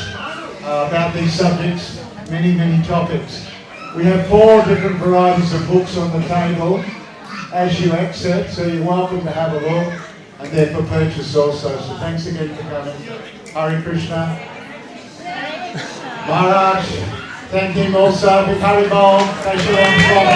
about these subjects, many topics. We have 4 different varieties of books on the table as you exit, so you're welcome to have a look, and they're for purchase also. So thanks again for coming. Hare Krishna. Maharaj, thank him also. Big Haribol, Keshava Swami.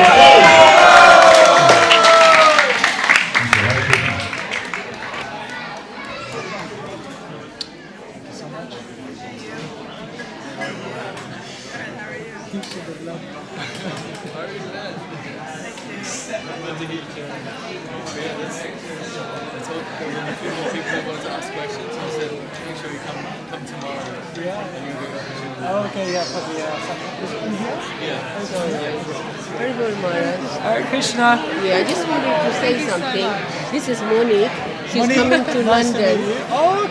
Hare Krishna. Yeah, I just wanted to say something. This is Monique. She's coming to London. Oh,